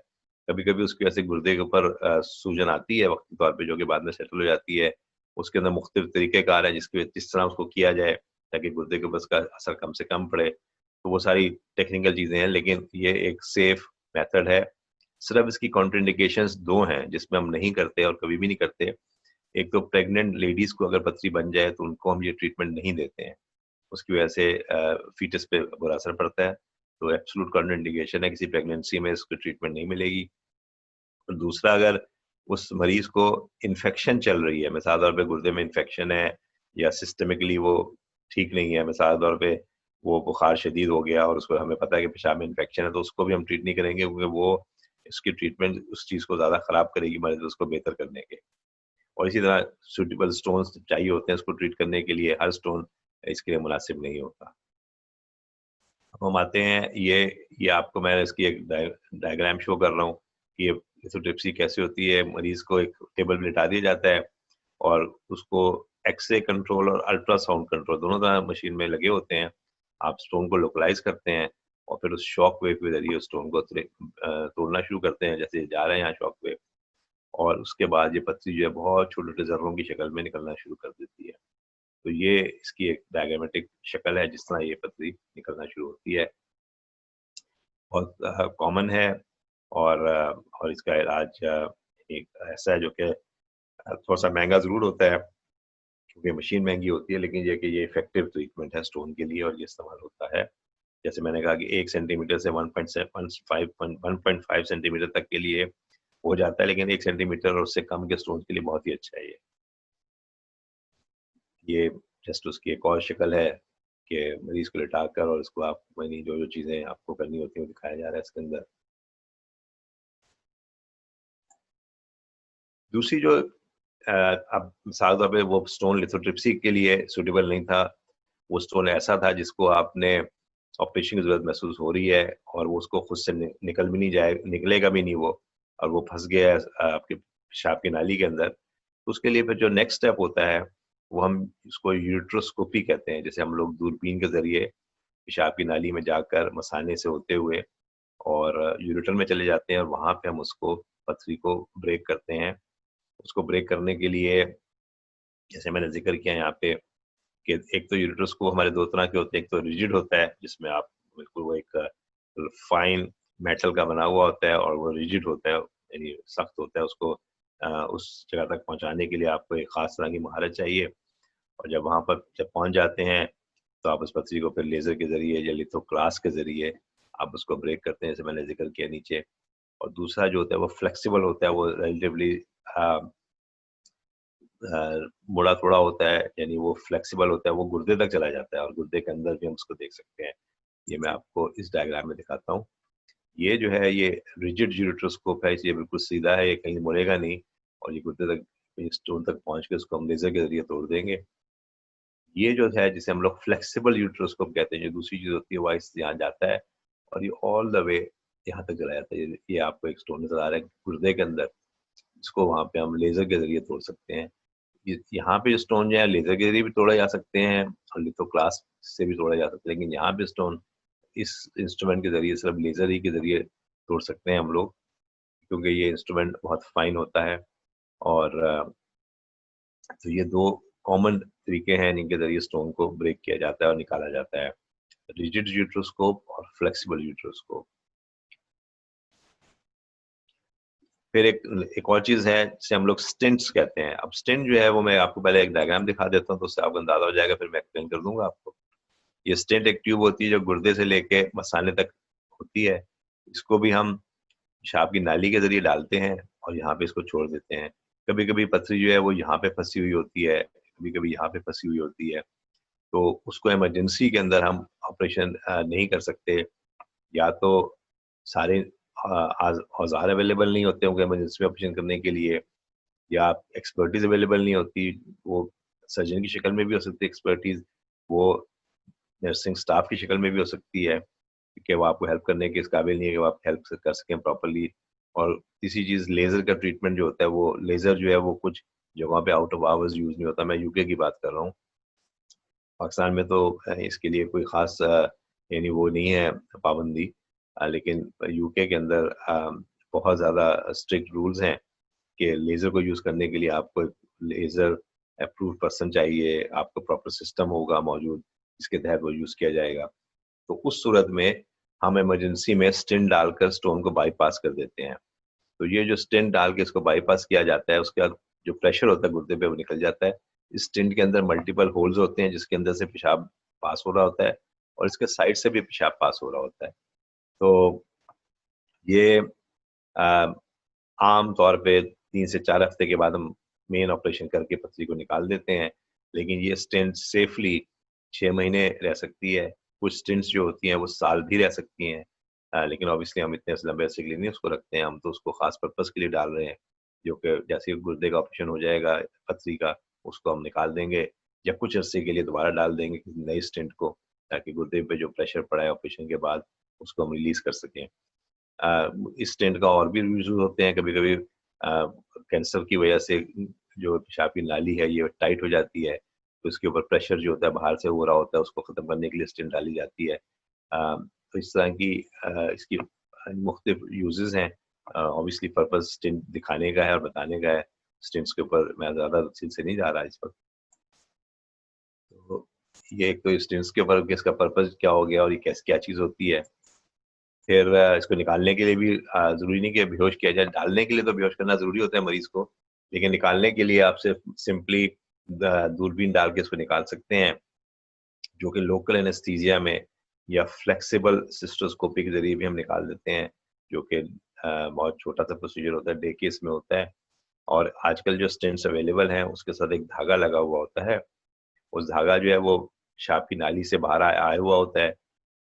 कभी-कभी उसकी वजह से गुर्दे के ऊपर सूजन आती है वक़्ती तौर पे, जो कि बाद में सेटल हो जाती है। उसके अंदर मुख्तलिफ तरीक़ेकार हैं जिस तरह उसको किया जाए ताकि गुर्दे के ऊपर उसका असर कम से कम पड़े। तो वो सारी टेक्निकल चीज़ें हैं, लेकिन ये एक सेफ मेथड है। सिर्फ़ इसकी कॉन्ट्राइंडिकेशंस 2 हैं जिसमें हम नहीं करते और कभी भी नहीं करते। एक तो प्रेग्नेंट लेडीज़ को अगर पथरी बन जाए तो उनको हम ये ट्रीटमेंट नहीं देते हैं। उसकी वजह से फ़ीटस पे बुरा असर पड़ता है। तो एब्सोल्यूट कॉन्ट्राइंडिकेशन है, किसी प्रेगनेंसी में इसको ट्रीटमेंट नहीं मिलेगी। और दूसरा, अगर उस मरीज़ को इन्फेक्शन चल रही है, मिसाल तौर पे गुर्दे में इन्फेक्शन है या सिस्टमिकली वो ठीक नहीं है, मिसाल तौर पे वो बुखार शदीद हो गया और उसको हमें पता है कि पेशाब में इन्फेक्शन है, तो उसको भी हम ट्रीट नहीं करेंगे क्योंकि वो इसकी ट्रीटमेंट उस चीज़ को ज़्यादा ख़राब करेगी मरीज़ उसको बेहतर करने के। और इसी तरह सूटेबल स्टोन्स चाहिए होते हैं इसको ट्रीट करने के लिए, हर स्टोन इसके लिए मुनासिब नहीं होता। अब हम आते हैं, ये आपको मैं इसकी एक डायग्राम शो कर रहा हूँ कि ये लिथोट्रिप्सी कैसे होती है। मरीज़ को एक टेबल पे लिटा दिया जाता है और उसको एक्स-रे कंट्रोल और अल्ट्रासाउंड कंट्रोल दोनों तरह मशीन में लगे होते हैं। आप स्टोन को लोकलाइज़ करते हैं और फिर उस शॉक वेव के ज़रिए उस स्टोन को तोड़ना शुरू करते हैं, जैसे जा रहे हैं यहाँ शॉक वेव, और उसके बाद ये पथरी जो है बहुत छोटे-छोटे ज़र्रों की शक्ल में निकलना शुरू कर देती है। तो ये इसकी एक डायग्रामेटिक शक्ल है जिस तरह ये पथरी निकलना शुरू होती है। बहुत कॉमन है और इसका इलाज एक ऐसा है जो कि थोड़ा-सा महँगा ज़रूर होता है क्योंकि मशीन महँगी होती है, लेकिन ये है कि ये इफ़ेक्टिव ट्रीटमेंट है स्टोन के लिए और ये इस्तेमाल होता है। जैसे मैंने कहा कि 1 सेंटीमीटर से 1.5 सेंटीमीटर तक के लिए हो जाता है, लेकिन 1 सेंटीमीटर और उससे कम के स्टोन्स के लिए बहुत ही अच्छा है ये। ये जस्ट उसकी एक और शक्ल है कि मरीज़ को लिटाकर और उसको आप यानी जो-जो चीज़ें आपको करनी होती हैं, वो दिखाया जा रहा है इसके अंदर। दूसरी जो अब मिसाल तौर पे वो स्टोन लिथोट्रिप्सी के लिए सूटेबल नहीं था। वो स्टोन ऐसा था जिसको आपने ऑपरेशन की ज़रूरत महसूस हो रही है और वो उसको खुद से निकल भी नहीं जाए निकलेगा भी नहीं वो, और वो फँस गया है आपके पेशाब की नाली के अंदर। तो उसके लिए फिर जो नेक्स्ट स्टेप होता है, वो हम उसको यूरेट्रोस्कोपी कहते हैं। जैसे हम लोग दूरबीन के ज़रिए पेशाब की नाली में जाकर मसाने से होते हुए और यूरेटर में चले जाते हैं और वहाँ पे हम उसको पथरी को ब्रेक करते हैं। उसको ब्रेक करने के लिए जैसे मैंने ज़िक्र किया यहाँ पे कि एक तो यूरेट्रोस्कोप हमारे 2 तरह के होते हैं। एक तो रिजिड होता है जिसमें आप बिल्कुल वो एक फाइन मेटल का बना हुआ होता है, और वो रिजिड होता है यानी सख्त होता है। उसको उस जगह तक पहुँचाने के लिए आपको एक ख़ास तरह की महारत चाहिए, और जब वहाँ पर जब पहुँच जाते हैं, तो आप उस पथरी को फिर लेज़र के ज़रिए या लिथोक्लास के ज़रिए आप उसको ब्रेक करते हैं, जैसे मैंने ज़िक्र किया नीचे। और दूसरा जो होता है वो फ्लेक्सिबल होता है, वो रिलेटिवली अ मुड़ा थोड़ा होता है, यानी वो फ्लेक्सिबल होता है, वो गुर्दे तक चला जाता है और गुर्दे के अंदर भी हम उसको देख सकते हैं। ये मैं आपको इस डायग्राम में दिखाता हूँ। ये जो है ये रिजिड यूरेट्रोस्कोप है, ये बिल्कुल सीधा है, ये कहीं मुड़ेगा नहीं और ये गुर्दे तक स्टोन तक पहुँच के उसको हम लेज़र के ज़रिए तोड़ देंगे। ये जो है जिसे हम लोग फ्लेक्सिबल यूट्रोस्कोप कहते हैं, जो दूसरी चीज़ होती है वो इस यहाँ जाता है और ये ऑल द वे यहाँ तक चला जाता है। ये आपको एक स्टोन नज़र आ रहा है गुर्दे के अंदर, जिसको वहाँ पे हम लेज़र के ज़रिए तोड़ सकते हैं। ये यहाँ पे स्टोन जो है लेज़र के ज़रिए भी तोड़े जा सकते हैं और लिथोक्लास्ट से भी तोड़ा जा सकता है, लेकिन यहाँ पे स्टोन इस इंस्ट्रूमेंट के ज़रिए सिर्फ लेज़र ही के ज़रिए तोड़ सकते हैं हम लोग, क्योंकि ये इंस्ट्रूमेंट बहुत फाइन होता है। और तो ये 2 कॉमन तरीके हैं जिनके ज़रिए स्टोन को ब्रेक किया जाता है और निकाला जाता है। रिजिड यूट्रोस्कोप और फ्लेक्सिबल यूट्रोस्कोप। फिर एक और चीज़ है जिसे हम लोग स्टेंट्स कहते हैं। अब स्टेंट जो है वो मैं आपको पहले एक डायग्राम दिखा देता हूँ, तो उससे आपको अंदाज़ा हो जाएगा, फिर मैं एक्सप्लेन कर दूँगा आपको। ये स्टेंट एक ट्यूब होती है जो गुर्दे से लेके मसाने तक होती है। इसको भी हम पेशाब की नाली के ज़रिए डालते हैं और यहाँ पे इसको छोड़ देते हैं। कभी-कभी पथरी जो है वो यहाँ पे फँसी हुई होती है, कभी-कभी यहाँ पे फँसी हुई होती है। तो उसको इमरजेंसी के अंदर हम ऑपरेशन नहीं कर सकते, या तो सारे औज़ार अवेलेबल नहीं होते होंगे इमरजेंसी में ऑपरेशन करने के लिए, या एक्सपर्टीज़ अवेलेबल नहीं होती। वो सर्जन की शक्ल में भी हो सकती है एक्सपर्टीज़, वो नर्सिंग स्टाफ की शक्ल में भी हो सकती है कि वो आपको हेल्प करने के इस काबिल नहीं है कि वो आप हेल्प कर सकें प्रॉपर्ली। और तीसरी चीज़, लेज़र का ट्रीटमेंट जो होता है, वो लेज़र जो है वो कुछ जगहों पे आउट ऑफ आवर्स यूज़ नहीं होता। मैं यूके की बात कर रहा हूँ। पाकिस्तान में तो इसके लिए कोई ख़ास यानी वो नहीं है पाबंदी, लेकिन यूके के अंदर बहुत ज़्यादा स्ट्रिक्ट रूल्स हैं कि लेज़र को यूज़ करने के लिए आपको एक लेज़र अप्रूव्ड पर्सन चाहिए, आपको प्रॉपर सिस्टम होगा मौजूद, जिसके तहत वो यूज़ किया जाएगा। तो उस सूरत में हम इमरजेंसी में स्टेंट डालकर स्टोन को बाईपास कर देते हैं। तो ये जो स्टेंट डाल के इसको बाईपास किया जाता है, उसके बाद जो प्रेशर होता है गुर्दे पे वो निकल जाता है। इस स्टेंट के अंदर मल्टीपल होल्स होते हैं जिसके अंदर से पेशाब पास हो रहा होता है, और इसके साइड से भी पेशाब पास हो रहा होता है। तो ये अ, आम तौर पे 3 से 4 हफ्ते के बाद हम मेन ऑपरेशन करके पथरी को निकाल देते हैं। लेकिन ये स्टेंट सेफली 6 महीने रह सकती है। कुछ स्टेंट्स जो होती हैं वो साल भी रह सकती हैं। लेकिन ऑब्वियसली हम इतने लंबे अरसे के लिए नहीं उसको रखते हैं, हम तो उसको ख़ास पर्पज़ के लिए डाल रहे हैं, जो कि जैसे ही गुर्दे का ऑपरेशन हो जाएगा पथरी का, उसको हम निकाल देंगे या कुछ अरसे के लिए दोबारा डाल देंगे किसी नई स्टेंट को, ताकि गुर्दे पे जो प्रेशर पड़ा है ऑपरेशन के बाद उसको हम रिलीज़ कर सकें। इस स्टेंट का और भी यूज़ होते हैं, कभी-कभी कैंसर की वजह से जो पेशाब की नाली है ये टाइट हो जाती है, तो इसके ऊपर प्रेशर जो होता है बाहर से हो रहा होता है, उसको ख़त्म करने के लिए स्टेंट डाली जाती है। तो इस तरह की इसकी मुख्तलिफ यूज़ेज़ हैं। ऑब्वियसली पर्पज़ स्टेंट दिखाने का है और बताने का है। स्टेंट्स के ऊपर मैं ज़्यादा तफ़सील से नहीं जा रहा इस वक़्त। तो ये एक तो स्टेंट्स के ऊपर कि इसका पर्पज़ क्या हो गया और ये क्या चीज़ होती है। फिर इसको निकालने के लिए भी ज़रूरी नहीं कि बेहोश किया जाए, डालने के लिए तो बेहोश करना ज़रूरी होता है मरीज़ को, लेकिन निकालने के लिए आप सिर्फ़ सिंपली दूरबीन डाल के इसको निकाल सकते हैं, जो कि लोकल एनेस्थीसिया में या फ्लेक्सिबल सिस्टोस्कोपी के ज़रिए भी हम निकाल देते हैं, जो कि बहुत छोटा-सा प्रोसीजर होता है, डे केस में होता है। और आजकल जो स्टेंट्स अवेलेबल हैं, उसके साथ एक धागा लगा हुआ होता है। उस धागा जो है वो पेशाब की नाली से बाहर आया हुआ होता है।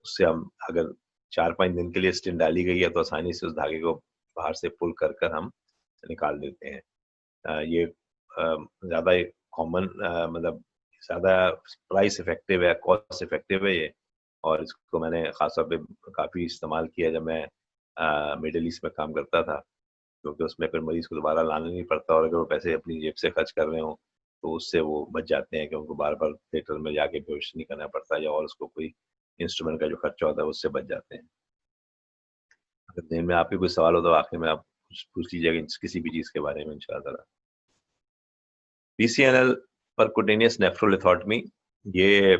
उससे हम अगर 4-5 दिन के लिए स्टेंट डाली गई है तो आसानी से उस धागे को बाहर से पुल कर कर हम निकाल देते हैं। ये ज़्यादा कॉमन मतलब ज़्यादा प्राइस इफ़ेक्टिव है, कॉस्ट इफ़ेक्टिव है ये, और इसको मैंने ख़ास तौर पे काफ़ी इस्तेमाल किया जब मैं मिडल ईस्ट में काम करता था, क्योंकि उसमें फिर मरीज़ को दोबारा लाना नहीं पड़ता, और अगर वो पैसे अपनी जेब से खर्च कर रहे हों, तो उससे वो बच जाते हैं कि उनको बार-बार थिएटर में जाके बेहोश नहीं करना पड़ता, या और उसको कोई इंस्ट्रूमेंट का जो खर्चा होता है उससे बच जाते हैं। अगर ज़हन में आपके कोई सवाल हो तो आखिर में आप कुछ पूछ लीजिएगा किसी भी चीज़ के बारे में इंशाअल्लाह ताला। पीसीएनएल परक्यूटेनियस नेफ्रोलिथोटमी, ये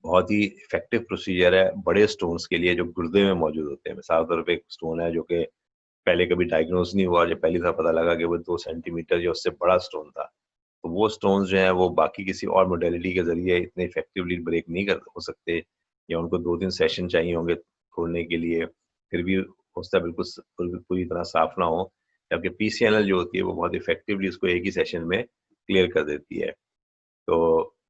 बहुत ही इफ़ेक्टिव प्रोसीजर है बड़े स्टोन्स के लिए जो गुर्दे में मौजूद होते हैं। मिसाल के तौर पे एक स्टोन है जो कि पहले कभी डायग्नोज़ नहीं हुआ, जब पहली दफ़ा पता लगा कि वो 2 सेंटीमीटर या उससे बड़ा स्टोन था। तो वो स्टोन्स जो हैं वो बाकी किसी और मोडेलिटी के ज़रिए इतने इफ़ेक्टिवली ब्रेक नहीं कर हो सकते, या उनको 2-3 सेशन चाहिए होंगे खोलने के लिए, फिर भी हो सकता है बिल्कुल पूरी तरह साफ़ ना हो। जबकि पीसीएनएल जो होती है वो बहुत इफ़ेक्टिवली उसको एक ही सेशन में क्लियर कर देती है। तो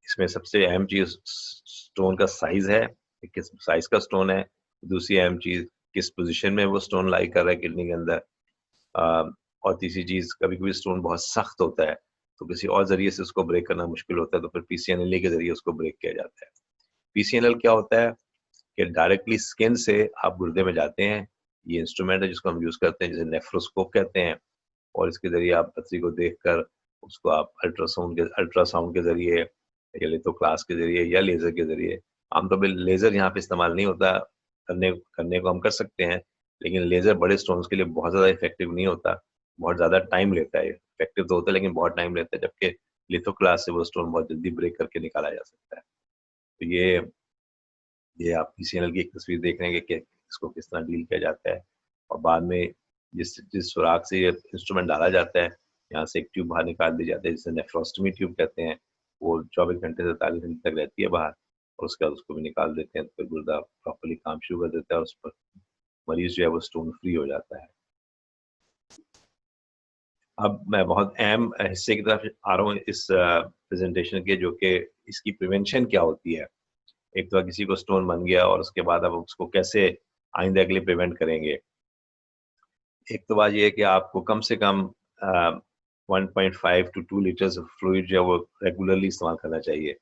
इसमें सबसे अहम चीज़ स्टोन का साइज़ है, कि किस साइज़ का स्टोन है। दूसरी अहम चीज़, किस पोज़ीशन में वो स्टोन लाई कर रहा है किडनी के अंदर। अ, और तीसरी चीज़, कभी-कभी स्टोन बहुत सख्त होता है, तो किसी और ज़रिए से उसको ब्रेक करना मुश्किल होता है, तो फिर पीसीएनएल के ज़रिए उसको ब्रेक किया जाता है। पीसीएनएल क्या होता है कि डायरेक्टली स्किन से आप गुर्दे में जाते हैं। ये इंस्ट्रूमेंट है जिसको हम यूज़ करते हैं, जिसे नेफ्रोस्कोप कहते हैं, और इसके ज़रिए आप पथरी को देखकर उसको आप अल्ट्रासाउंड के ज़रिए या लिथोक्लास के ज़रिए या लेज़र के ज़रिए, आमतौर पे लेज़र यहाँ पे इस्तेमाल नहीं होता, करने करने को हम कर सकते हैं, लेकिन लेज़र बड़े स्टोन्स के लिए बहुत ज़्यादा इफ़ेक्टिव नहीं होता, बहुत ज़्यादा टाइम लेता है। इफ़ेक्टिव तो होता है लेकिन बहुत टाइम लेता है, जबकि लिथोक्लास से वो स्टोन बहुत जल्दी ब्रेक करके निकाला जा सकता है। तो ये आप पीसीएनएल की एक तस्वीर देख रहे हैं कि इसको किस तरह डील किया जाता है, और बाद में जिस जिस सुराख से ये इंस्ट्रूमेंट डाला जाता है, यहाँ से एक ट्यूब बाहर निकाल दी जाती है जिसे नेफ्रोस्टमी ट्यूब कहते हैं। वो 24 घंटे से 48 घंटे तक रहती है बाहर और उसके बाद उसको भी निकाल देते हैं, तो फिर गुर्दा प्रॉपर्ली काम शुरू कर देता है और उस पर मरीज़ जो है वो स्टोन फ्री हो जाता है। अब मैं बहुत अहम हिस्से की तरफ आ रहा हूँ इस प्रेज़ेंटेशन के, जो कि इसकी प्रिवेंशन क्या होती है। एक तो किसी को स्टोन बन गया और उसके बाद अब उसको कैसे आइंदा के लिए प्रिवेंट करेंगे। एक तो बात ये है कि आपको कम से कम 1.5 टू 2 लीटर्स ऑफ फ्लूइड जो है वो रेगुलरली इस्तेमाल करना चाहिए।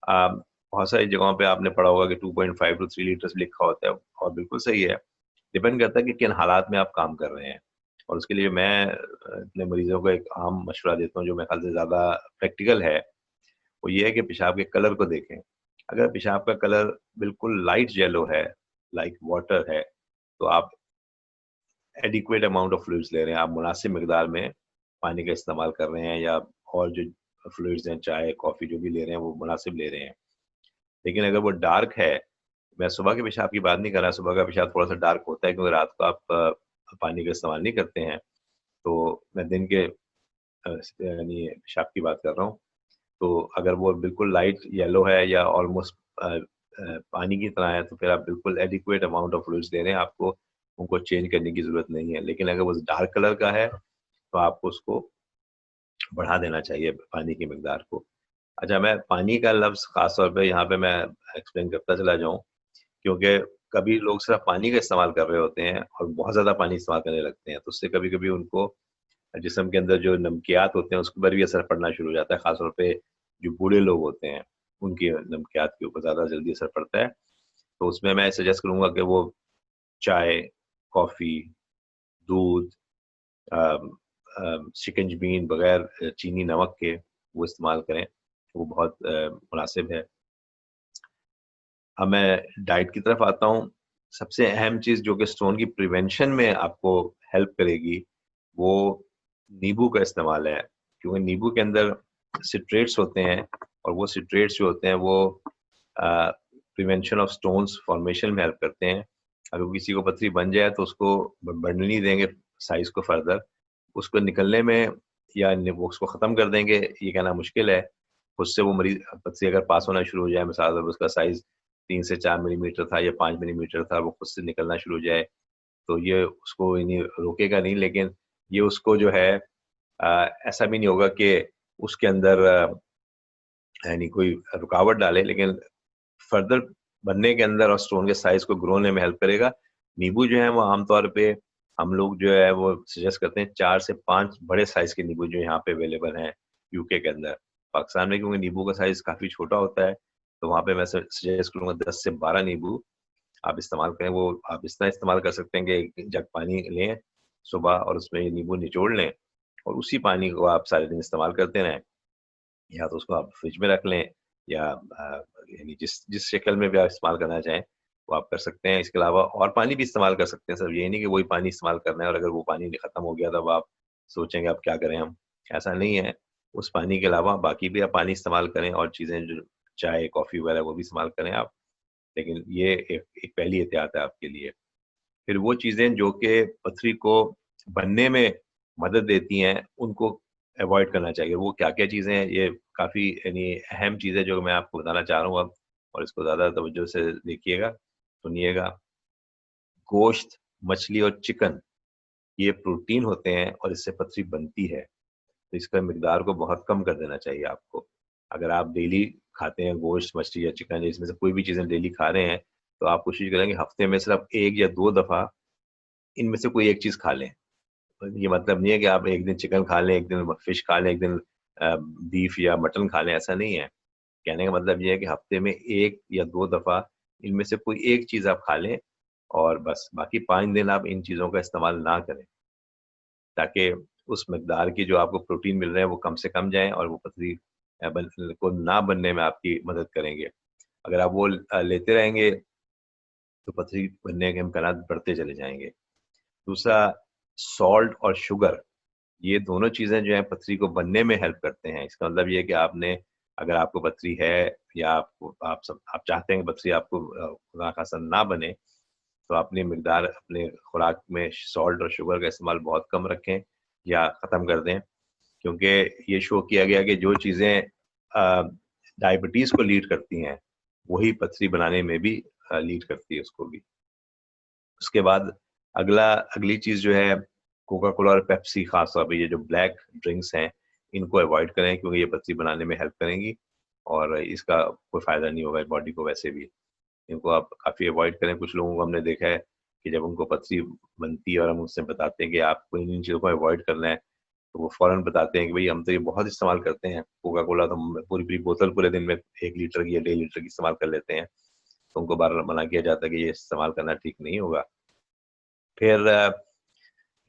अ, बहुत सारी जगहों पे आपने पढ़ा होगा कि 2.5 टू 3 लीटर्स लिखा होता है और बिल्कुल सही है। डिपेंड करता है कि किन हालात में आप काम कर रहे हैं और उसके लिए मैं अपने मरीज़ों को एक आम मशवरा देता हूँ जो मेरे ख़्याल से ज़्यादा प्रैक्टिकल है, वो ये है कि पेशाब के कलर को देखें। अगर पेशाब का कलर बिल्कुल लाइट येलो है, लाइक वाटर है, तो आप एडिक्वेट अमाउंट ऑफ फ्लूइड्स ले रहे हैं, आप मुनासिब मिकदार में पानी का इस्तेमाल कर रहे हैं या और जो फ्लूइड्स हैं, चाय, कॉफ़ी जो भी ले रहे हैं, वो मुनासिब ले रहे हैं। लेकिन अगर वो डार्क है, मैं सुबह के पेशाब की बात नहीं कर रहा, सुबह का पेशाब थोड़ा-सा डार्क होता है क्योंकि रात को आप पानी का इस्तेमाल नहीं करते हैं, तो मैं दिन के यानी पेशाब की बात कर रहा हूँ। तो अगर वो बिल्कुल लाइट येलो है या ऑलमोस्ट पानी की तरह है, तो फिर आप बिल्कुल एडिक्वेट अमाउंट ऑफ फ्लूइड्स ले रहे हैं, आपको उनको चेंज करने की ज़रूरत नहीं है। लेकिन अगर वो डार्क कलर का है, तो आपको उसको बढ़ा देना चाहिए पानी की मिकदार को। अच्छा, मैं पानी का लफ्ज़ ख़ास तौर पे यहाँ पे मैं एक्सप्लेन करता चला जाऊँ, क्योंकि कभी लोग सिर्फ़ पानी का इस्तेमाल कर रहे होते हैं और बहुत ज़्यादा पानी इस्तेमाल करने लगते हैं, तो उससे कभी-कभी उनको जिस्म के अंदर जो नमकियात होते हैं, उसके ऊपर भी असर पड़ना शुरू हो जाता है, ख़ास तौर पे जो बूढ़े लोग होते हैं, उनकी नमकियात के ऊपर ज़्यादा जल्दी असर पड़ता है। तो उसमें मैं सजेस्ट करूँगा कि वो चाय, कॉफ़ी, दूध, अम शिकंजबीन बगैर चीनी, नमक के वो इस्तेमाल करें, वो बहुत मुनासिब है। अब मैं डाइट की तरफ आता हूँ। सबसे अहम चीज़ जो कि स्टोन की प्रिवेंशन में आपको हेल्प करेगी, वो नींबू का इस्तेमाल है। क्योंकि नींबू के अंदर सिट्रेट्स होते हैं और वो सिट्रेट्स जो होते हैं वो प्रिवेंशन ऑफ स्टोन्स फॉर्मेशन में हेल्प करते हैं। अगर किसी को पथरी बन जाए तो उसको बढ़ने नहीं देंगे साइज़ को फर्दर। उसको निकलने में या नि वो उसको ख़त्म कर देंगे, ये कहना मुश्किल है। उससे वो मरीज़ पथरी अगर पास होना शुरू हो जाए, मिसाल के तौर पे उसका साइज़ 3 से 4 मिलीमीटर था या 5 मिलीमीटर था, वो खुद से निकलना शुरू हो जाए, तो ये उसको यानी रोकेगा नहीं, लेकिन ये उसको जो है ऐसा भी नहीं होगा कि उसके अंदर यानी कोई रुकावट डाले, लेकिन फर्दर बनने के अंदर और स्टोन के साइज़ को ग्रो होने में हेल्प करेगा। नींबू जो है वो आम तौर पे हम लोग जो है वो सजेस्ट करते हैं 4 से 5 बड़े साइज़ के नींबू जो यहाँ पे अवेलेबल हैं यूके के अंदर। पाकिस्तान में क्योंकि नींबू का साइज़ काफ़ी छोटा होता है, तो वहाँ पे मैं सजेस्ट करूँगा 10 से 12 नींबू आप इस्तेमाल करें। वो आप इस तरह इस्तेमाल कर सकते हैं कि 1 जग पानी लें सुबह और उसमें ये नींबू निचोड़ लें और उसी पानी को आप सारे दिन इस्तेमाल करते रहें। या तो उसको आप फ्रिज में रख लें या यानी जिस जिस शक्ल में भी आप इस्तेमाल करना चाहें, वो आप कर सकते हैं। इसके अलावा और पानी भी इस्तेमाल कर सकते हैं, सिर्फ ये नहीं कि वही पानी इस्तेमाल करना है और अगर वो पानी खत्म हो गया तब आप सोचेंगे अब क्या करें हम, ऐसा नहीं है। उस पानी के अलावा बाकी भी आप पानी इस्तेमाल करें और चीज़ें जो चाय, कॉफ़ी वगैरह वो भी इस्तेमाल करें आप, लेकिन ये एक एक पहली एहतियात है आपके लिए। फिर वो चीज़ें जो कि पथरी को बनने में मदद देती हैं, उनको अवॉइड करना चाहिए। वो क्या-क्या चीज़ें हैं, ये काफ़ी यानी अहम चीज़ है जो मैं आपको बताना चाह रहा हूँ अब और इसको ज़्यादा तवज्जो से देखिएगा, सुनिएगा। गोश्त, मछली और चिकन ये प्रोटीन होते हैं और इससे पथरी बनती है, तो इसका मिकदार को बहुत कम कर देना चाहिए आपको। अगर आप डेली खाते हैं गोश्त, मछली या चिकन या इसमें से कोई भी चीज़ें डेली खा रहे हैं, तो आप कोशिश करें कि हफ्ते में सिर्फ 1 या 2 दफ़ा इनमें से कोई एक चीज़ खा लें। ये मतलब नहीं है कि आप एक दिन चिकन खा लें, एक दिन फिश खा लें, एक दिन बीफ या मटन खा लें, ऐसा नहीं है। कहने का मतलब ये है कि हफ्ते में 1 या 2 दफ़ा इनमें से कोई एक चीज़ आप खा लें और बस बाकी 5 दिन आप इन चीज़ों का इस्तेमाल ना करें, ताकि उस मिकदार की जो आपको प्रोटीन मिल रहे हैं वो कम से कम जाएँ और वो पथरी बन को ना बनने में आपकी मदद करेंगे। अगर आप वो लेते रहेंगे तो पथरी बनने के इम्कानात बढ़ते चले जाएँगे। दूसरा सॉल्ट और शुगर ये दोनों चीज़ें जो हैं पथरी को बनने में हेल्प करते हैं। इसका मतलब ये है कि आपने अगर आपको पथरी है या आप चाहते हैं कि पथरी आपको खुदा ना ख़ास्ता ना बने, तो अपनी मिकदार अपने खुराक में सॉल्ट और शुगर का इस्तेमाल बहुत कम रखें या ख़त्म कर दें, क्योंकि ये शो किया गया कि जो चीज़ें डायबिटीज़ को लीड करती हैं, वही पथरी बनाने में भी लीड करती है उसको भी। उसके बाद अगली चीज़ जो है, कोका कोला और पेप्सी ख़ास तौर पे ये जो ब्लैक ड्रिंक्स हैं, इनको अवॉइड करें क्योंकि ये पथरी बनाने में हेल्प करेंगी और इसका कोई फ़ायदा नहीं होगा बॉडी को वैसे भी। इनको आप काफ़ी अवॉइड करें। कुछ लोगों को हमने देखा है कि जब उनको पथरी बनती है और हम उनसे बताते हैं कि आपको इन चीज़ों को अवॉइड करना है, तो वो फ़ौरन बताते हैं कि भई हम तो ये बहुत इस्तेमाल करते हैं, कोका कोला तो हम पूरी-पूरी बोतल पूरे दिन में 1 लीटर की या 1.5 लीटर की इस्तेमाल कर लेते हैं। तो उनको बार-बार मना किया जाता है कि ये इस्तेमाल करना ठीक नहीं होगा। फिर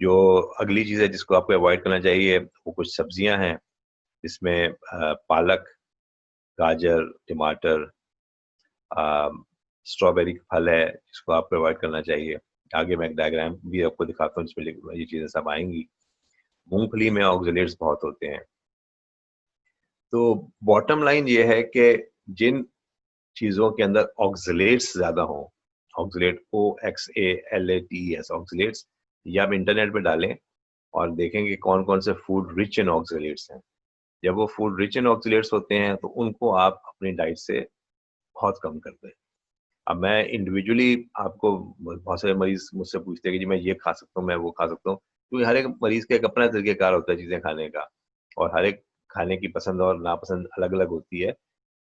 जो अगली चीज़ है जिसको आपको अवॉइड करना चाहिए, वो कुछ सब्जियाँ हैं, जिसमें पालक, गाजर, टमाटर, अ, स्ट्रॉबेरी फल है, जिसको आपको अवॉइड करना चाहिए। आगे मैं एक डायग्राम भी आपको दिखाता हूँ, जिसमें ये चीज़ें सब आएँगी। मूँगफली में ऑक्ज़ेलेट्स बहुत होते हैं। तो बॉटम लाइन ये है कि जिन चीज़ों के अंदर ऑक्ज़ेलेट्स ज़्यादा हों, ऑक्ज़ेलेट OXALATES ऑक्ज़ेलेट्स, या आप इंटरनेट पे डालें और देखेंगे कौन-कौन से फूड रिच इन ऑक्ज़ेलेट्स हैं। जब वो फूड रिच इन ऑक्ज़ेलेट्स होते हैं, तो उनको आप अपनी डाइट से बहुत कम कर दें। अब मैं इंडिविजुअली आपको बहुत सारे मरीज़ मुझसे पूछते हैं कि जी मैं ये खा सकता हूँ, मैं वो खा सकता हूँ, क्योंकि हर एक मरीज़ का एक अपना तरीक़ेकार होता है चीज़ें खाने का और हर एक खाने की पसंद और नापसंद अलग-अलग होती है।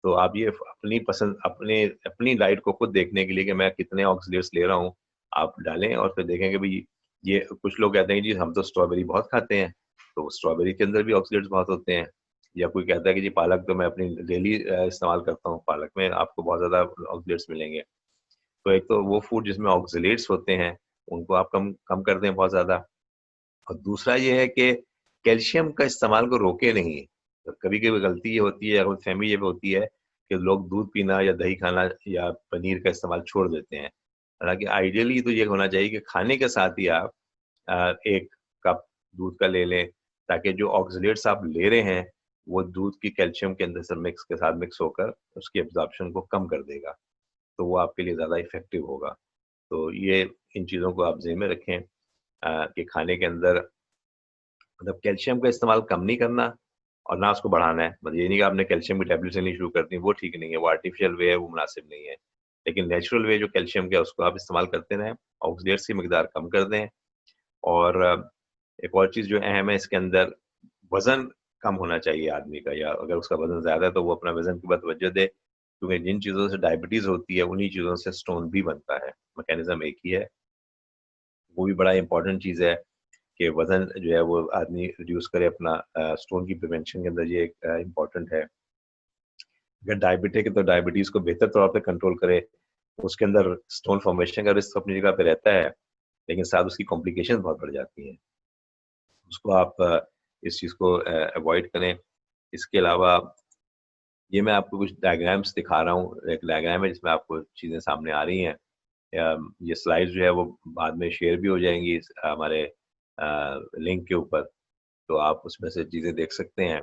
तो आप ये अपनी पसंद अपनी डाइट को खुद देखने के लिए कि मैं कितने ऑक्सीडेंट्स ले रहा हूँ, आप डालें और फिर देखेंगे भई ये कुछ लोग कहते हैं जी हम तो स्ट्रॉबेरी बहुत खाते हैं, तो स्ट्रॉबेरी के अंदर भी ऑक्सीडेंट्स बहुत होते हैं। या कोई कहता है कि जी पालक तो मैं अपनी डेली इस्तेमाल करता हूँ, पालक में आपको बहुत ज़्यादा ऑक्सीडेंट्स मिलेंगे। तो एक तो वो फूड जिसमें ऑक्ज़ेलेट्स होते हैं, उनको आप कम कम कर दें बहुत ज़्यादा। और दूसरा ये है कि कैल्शियम का इस्तेमाल को रोकें नहीं। तो कभी-कभी गलती ये होती है, गलतफ़हमी ये भी होती है कि लोग दूध पीना या दही खाना या पनीर का इस्तेमाल छोड़ देते हैं। हालाँकि आइडियली तो ये होना चाहिए कि खाने के साथ ही आप 1 कप दूध का ले लें, ताकि जो ऑक्ज़ेलेट्स आप ले रहे हैं, वो दूध की कैल्शियम के अंदर से मिक्स के साथ मिक्स होकर उसकी एब्ज़ॉर्प्शन को कम कर देगा। तो वो आपके लिए ज़्यादा इफ़ेक्टिव होगा। तो ये इन चीज़ों को आप ज़हन में रखें कि खाने के अंदर मतलब कैल्शियम का इस्तेमाल कम नहीं करना और ना उसको बढ़ाना है। मतलब ये नहीं कि आपने कैल्शियम की टैबलेट्स लेनी शुरू कर दी, वो ठीक नहीं है, वो आर्टिफ़िशियल वे है, वो मुनासिब नहीं है। लेकिन नेचुरल वे जो कैल्शियम का है, उसको आप इस्तेमाल करते रहें, ऑक्सलेट्स की मिकदार कम कर दें और एक और चीज़ जो अहम है इसके अंदर, वज़न कम होना चाहिए आदमी का, या अगर उसका वज़न ज़्यादा है, तो वो अपना वज़न के ऊपर तवज्जो दे, क्योंकि जिन चीज़ों से डायबिटीज़ होती है, उन्हीं चीज़ों से स्टोन भी बनता है। मैकेनिज़्म एक ही है। वो भी बड़ा इम्पोर्टेंट चीज़ है कि वज़न जो है वो आदमी रिड्यूस करे अपना, स्टोन की प्रिवेंशन के अंदर ये एक इम्पोर्टेंट है। अगर डायबिटिक है तो डायबिटीज़ को बेहतर तौर पे कंट्रोल करे, उसके अंदर स्टोन फॉर्मेशन का रिस्क अपनी जगह पे रहता है, लेकिन साथ उसकी कॉम्प्लिकेशंस बहुत बढ़ जाती हैं। उसको आप इस चीज़ को अवॉइड करें। इसके अलावा ये मैं आपको कुछ डायग्राम्स दिखा रहा हूँ। एक डायग्राम है जिसमें आपको चीज़ें सामने आ रही हैं। ये स्लाइड्स जो है वो बाद में शेयर भी हो जाएँगी हमारे लिंक के ऊपर, तो आप उसमें से चीज़ें देख सकते हैं।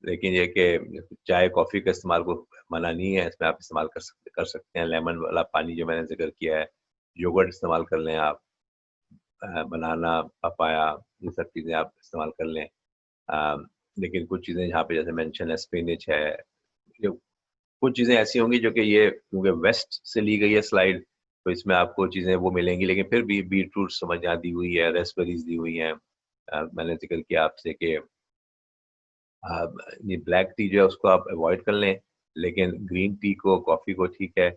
लेकिन ये कि चाय, कॉफ़ी का इस्तेमाल को मना नहीं है, इसमें आप इस्तेमाल कर सकते हैं। लेमन वाला पानी जो मैंने ज़िक्र किया है, योगर्ट इस्तेमाल कर लें आप, बनाना, पपाया, ये सब चीज़ें आप इस्तेमाल कर लें। अ, लेकिन कुछ चीज़ें यहाँ पे जैसे मेंशन है, स्पिनच है, ये कुछ चीज़ें ऐसी होंगी जो कि ये क्योंकि वेस्ट से ली गई है स्लाइड, तो इसमें आपको चीज़ें वो मिलेंगी, लेकिन फिर भी बीटरूट समझ यहाँ दी हुई है, रास्पबेरीज़ दी हुई हैं। मैंने ज़िक्र किया आपसे कि ये ब्लैक टी जो है उसको आप अवॉइड कर लें, लेकिन ग्रीन टी को, कॉफ़ी को ठीक है।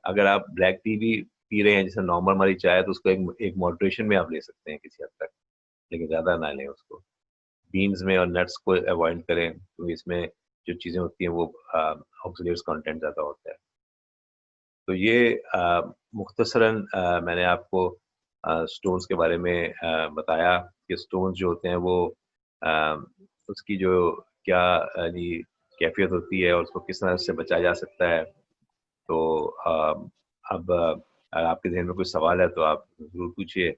अगर आप ब्लैक टी भी पी रहे हैं जैसे नॉर्मल हमारी चाय है, तो उसको एक एक मॉडरेशन में आप ले सकते हैं किसी हद तक, लेकिन ज़्यादा ना लें उसको। बीन्स में और नट्स को अवॉइड करें, क्योंकि इसमें जो चीज़ें होती हैं वो ऑक्सीडेंट्स कंटेंट ज़्यादा होता है। तो ये मुख्तसरन मैंने आपको स्टोन्स के बारे में बताया कि स्टोन्स जो होते हैं वो अ, उसकी जो क्या यानी कैफ़ियत होती है और उसको किस तरह से बचाया जा सकता है। तो अब आपके ज़हन में कोई सवाल है तो आप ज़रूर पूछिए,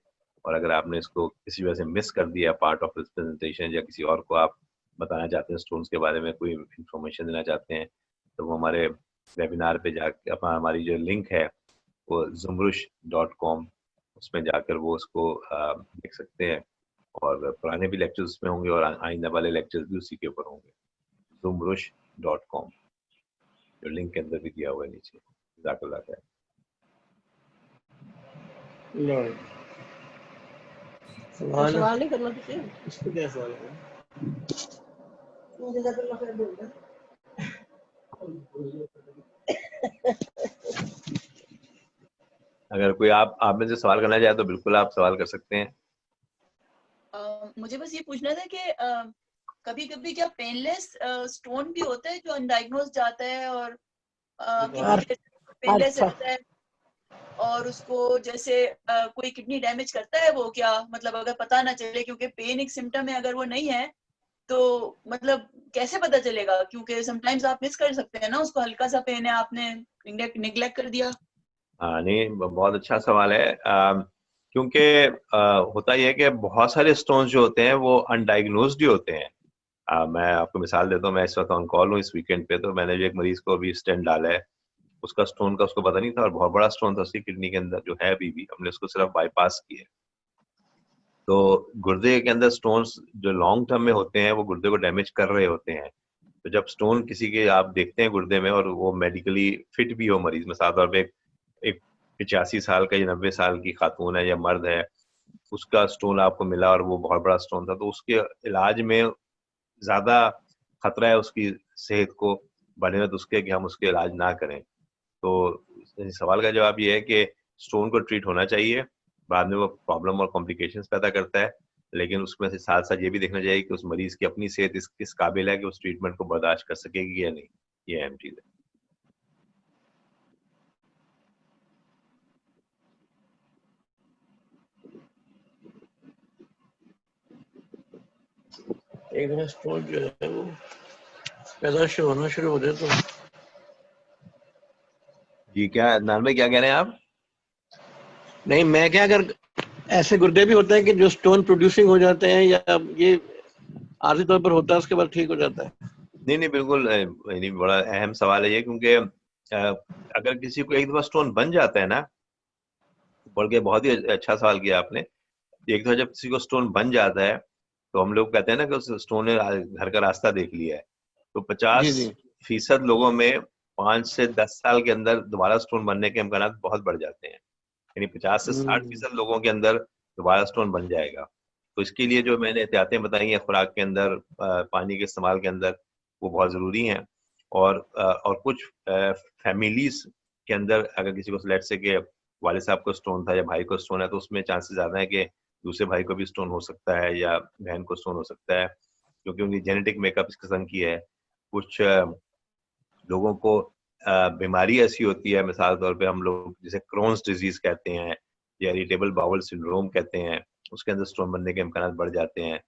और अगर आपने इसको किसी वजह से मिस कर दिया पार्ट ऑफ दिस प्रेज़ेंटेशन, या किसी और को आप बताना चाहते हैं स्टोन्स के बारे में, कोई इन्फॉर्मेशन देना चाहते हैं, तो वो हमारे वेबिनार पे जाके हमारी जो लिंक है वो zumrush.com, उसमें जाकर वो उसको देख सकते हैं, और पुराने भी लेक्चर्स उसमें होंगे और आइंदा वाले लेक्चर्स भी उसी के ऊपर होंगे। zumrush.com, जो लिंक के अंदर भी दिया हुआ है नीचे। जज़ाकल्लाह खैर। सवाल नहीं करना किसी इसको, क्या सवाल है? मुझे जज़ाकल्लाह खैर बोल दे। अगर कोई आप में से सवाल करना चाहे तो बिल्कुल आप सवाल कर सकते हैं। मुझे बस ये पूछना था कि कभी कभी क्या पेनलेस स्टोन भी होता है जो अनडायग्नोज जाता है और पेनलेस रहता है, और उसको जैसे कोई किडनी डैमेज करता है वो, क्या मतलब अगर पता ना चले, क्योंकि पेन एक सिम्टम है, अगर वो नहीं है तो मतलब कैसे पता चलेगा? क्योंकि समटाइम्स आप मिस कर सकते हैं ना उसको, हल्का सा पेन है आपने निगलेक्ट कर दिया। नहीं, बहुत अच्छा सवाल है। क्योंकि होता यह है कि बहुत सारे स्टोन्स जो होते हैं वो अनडायग्नोज्ड ही होते हैं। मैं आपको मिसाल देता हूँ, मैं इस वक्त ऑन कॉल हूँ इस वीकेंड पे, तो मैंने जो एक मरीज को अभी स्टेंट डाला है, उसका स्टोन का उसको पता नहीं था, और बहुत बड़ा स्टोन था उसकी किडनी के अंदर, जो है अभी भी, हमने उसको सिर्फ बाईपास किया है। तो गुर्दे के अंदर स्टोन्स जो लॉन्ग टर्म में होते हैं वो गुर्दे को डैमेज कर रहे होते हैं। तो जब स्टोन किसी के आप देखते हैं गुर्दे में, और वो मेडिकली फिट भी हो मरीज, मिसाल तौर पे एक 85 साल का या 90 साल की खातून है या मर्द है, उसका स्टोन आपको मिला और वो बहुत बड़ा स्टोन था, तो उसके इलाज में ज्यादा खतरा है उसकी सेहत को बनस्बत उसके कि हम उसके इलाज ना करें। तो इस सवाल का जवाब ये है कि स्टोन को ट्रीट होना चाहिए, बाद में वो प्रॉब्लम और कॉम्प्लिकेशंस पैदा करता है, लेकिन उसमें से साथ साथ ये भी देखना चाहिए कि उस मरीज की अपनी सेहत किस काबिल है कि उस ट्रीटमेंट को बर्दाश्त कर सकेगी या नहीं। ये अहम चीज है। एक बार स्टोन जो है वो पैदाश होना शुरू हो जाए तो जी, क्या नाम में क्या कह रहे हैं आप? नहीं, मैं क्या, अगर ऐसे गुर्दे भी होते हैं कि जो स्टोन प्रोड्यूसिंग हो जाते हैं, या ये आर्जी तौर पर होता है उसके बाद ठीक हो जाता है? नहीं नहीं, बिल्कुल नहीं, बड़ा अहम सवाल है ये, क्योंकि अगर किसी को एक दफा स्टोन बन जाता है ना, बोल के बहुत ही अच्छा सवाल किया आपने। एक दफा जब किसी को स्टोन बन जाता है तो हम लोग कहते हैं ना कि उस स्टोन ने घर का रास्ता देख लिया है। तो जी 50% लोगों में 5 से 10 साल के अंदर दोबारा स्टोन बनने के इम्कान बहुत बढ़ जाते हैं। यानी 50 से 60% लोगों के अंदर दोबारा स्टोन बन जाएगा। तो इसके लिए जो मैंने एहतियातें बताई हैं खुराक के अंदर, पानी के इस्तेमाल के अंदर, वो बहुत ज़रूरी हैं। और कुछ फैमिलीज के अंदर अगर किसी को लेट से के वाले साहब को स्टोन था या भाई को स्टोन है, तो उसमें चांसेस ज़्यादा है कि दूसरे भाई को भी स्टोन हो सकता है या बहन को स्टोन हो सकता है, क्योंकि उनकी जेनेटिक मेकअप इस किस्म की है। कुछ लोगों को बीमारी ऐसी होती है, मिसाल तौर पे हम लोग जिसे क्रोन्स डिजीज कहते हैं या इरिटेबल बाउल सिंड्रोम कहते हैं, उसके अंदर स्टोन बनने के इम्कान बढ़ जाते हैं।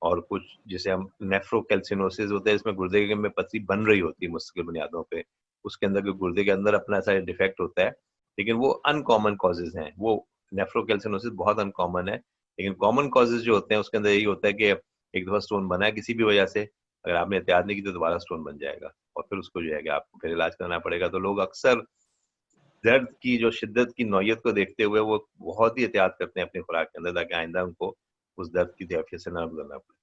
और कुछ जिसे हम नेफ्रोकैल्सिनोसिस होते हैं, इसमें गुर्दे के में पथरी बन रही होती है मुस्तकिल बुनियादों पे, उसके अंदर के गुर्दे के अंदर अपना ऐसा डिफेक्ट होता है, लेकिन वो अनकॉमन कॉजेज हैं। वो नेफ्रोकैल्सिनोसिस बहुत अनकॉमन है, लेकिन कॉमन कॉजेज जो होते हैं उसके अंदर यही होता है कि एक दफा स्टोन बना है किसी भी वजह से, अगर आपने एहतियात नहीं की तो दोबारा स्टोन बन जाएगा, और फिर उसको जो है कि आपको फिर इलाज करना पड़ेगा। तो लोग अक्सर दर्द की जो शिद्दत की नौयत को देखते हुए वो बहुत ही एहतियात करते हैं अपनी खुराक के अंदर, ताकि आइंदा उनको उस दर्द की कैफियत से ना गुजरना पड़े।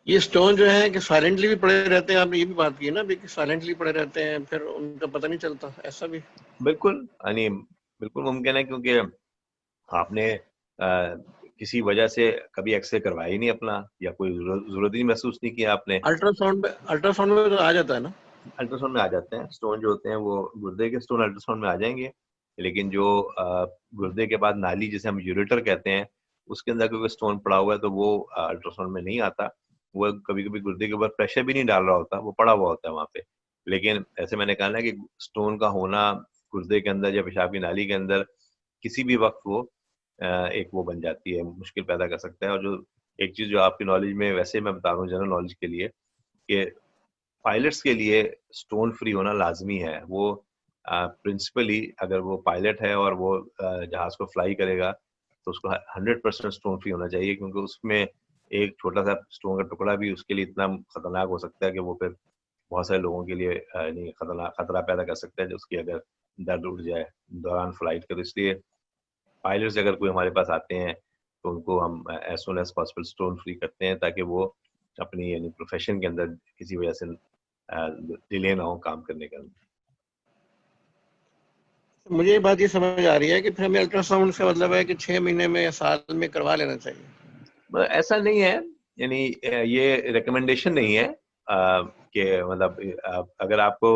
ये स्टोन जो है कि साइलेंटली भी पड़े रहते हैं, आपने ये भी बात की ना, कि साइलेंटली पड़े रहते हैं, फिर उनका पता नहीं चलता, ऐसा भी? बिल्कुल, यानी बिल्कुल मुमकिन है, क्योंकि आपने किसी वजह से कभी एक्सरे करवाया ही नहीं अपना, या कोई जरूरत ही महसूस नहीं किया आपने। अल्ट्रासाउंड में तो आ जाता है ना? अल्ट्रासाउंड में आ जाते हैं स्टोन जो होते हैं, वो गुर्दे के स्टोन अल्ट्रासाउंड में आ जाएंगे, लेकिन जो गुर्दे के बाद नाली जिसे हम यूरेटर कहते हैं, उसके अंदर कोई स्टोन पड़ा हुआ है तो वो अल्ट्रासाउंड में नहीं आता। वो कभी कभी गुर्दे के ऊपर प्रेशर भी नहीं डाल रहा होता, वो पड़ा हुआ होता है वहाँ पे। लेकिन ऐसे मैंने कहा ना कि स्टोन का होना गुर्दे के अंदर या पेशाब की नाली के अंदर किसी भी वक्त वो एक वो बन जाती है, मुश्किल पैदा कर सकता है। और जो एक चीज जो आपकी नॉलेज में, वैसे मैं बता रहा हूँ जनरल नॉलेज के लिए, कि पायलट्स के लिए स्टोन फ्री होना लाजमी है। वो प्रिंसिपली अगर वो पायलट है और वो जहाज को फ्लाई करेगा, तो उसको 100% स्टोन फ्री होना चाहिए, क्योंकि उसमें एक छोटा सा स्टोन का टुकड़ा भी उसके लिए इतना खतरनाक हो सकता है कि वो फिर बहुत सारे लोगों के लिए नहीं खतरा पैदा कर सकता है, जो उसकी अगर दर्द उठ जाए दौरान फ्लाइट का। तो इसलिए पायलट्स अगर कोई हमारे पास आते हैं तो उनको हम as soon as possible stone free करते हैं, ताकि वो अपनी यानी प्रोफेशन के अंदर किसी वजह से डिले ना हो काम करने के अंदर। मुझे ये बात ये समझ आ रही है कि फिर हमें अल्ट्रासाउंड का मतलब है कि 6 महीने में या साल में करवा लेना चाहिए। ऐसा नहीं है, यानी ये रिकमेंडेशन नहीं है कि मतलब अगर आपको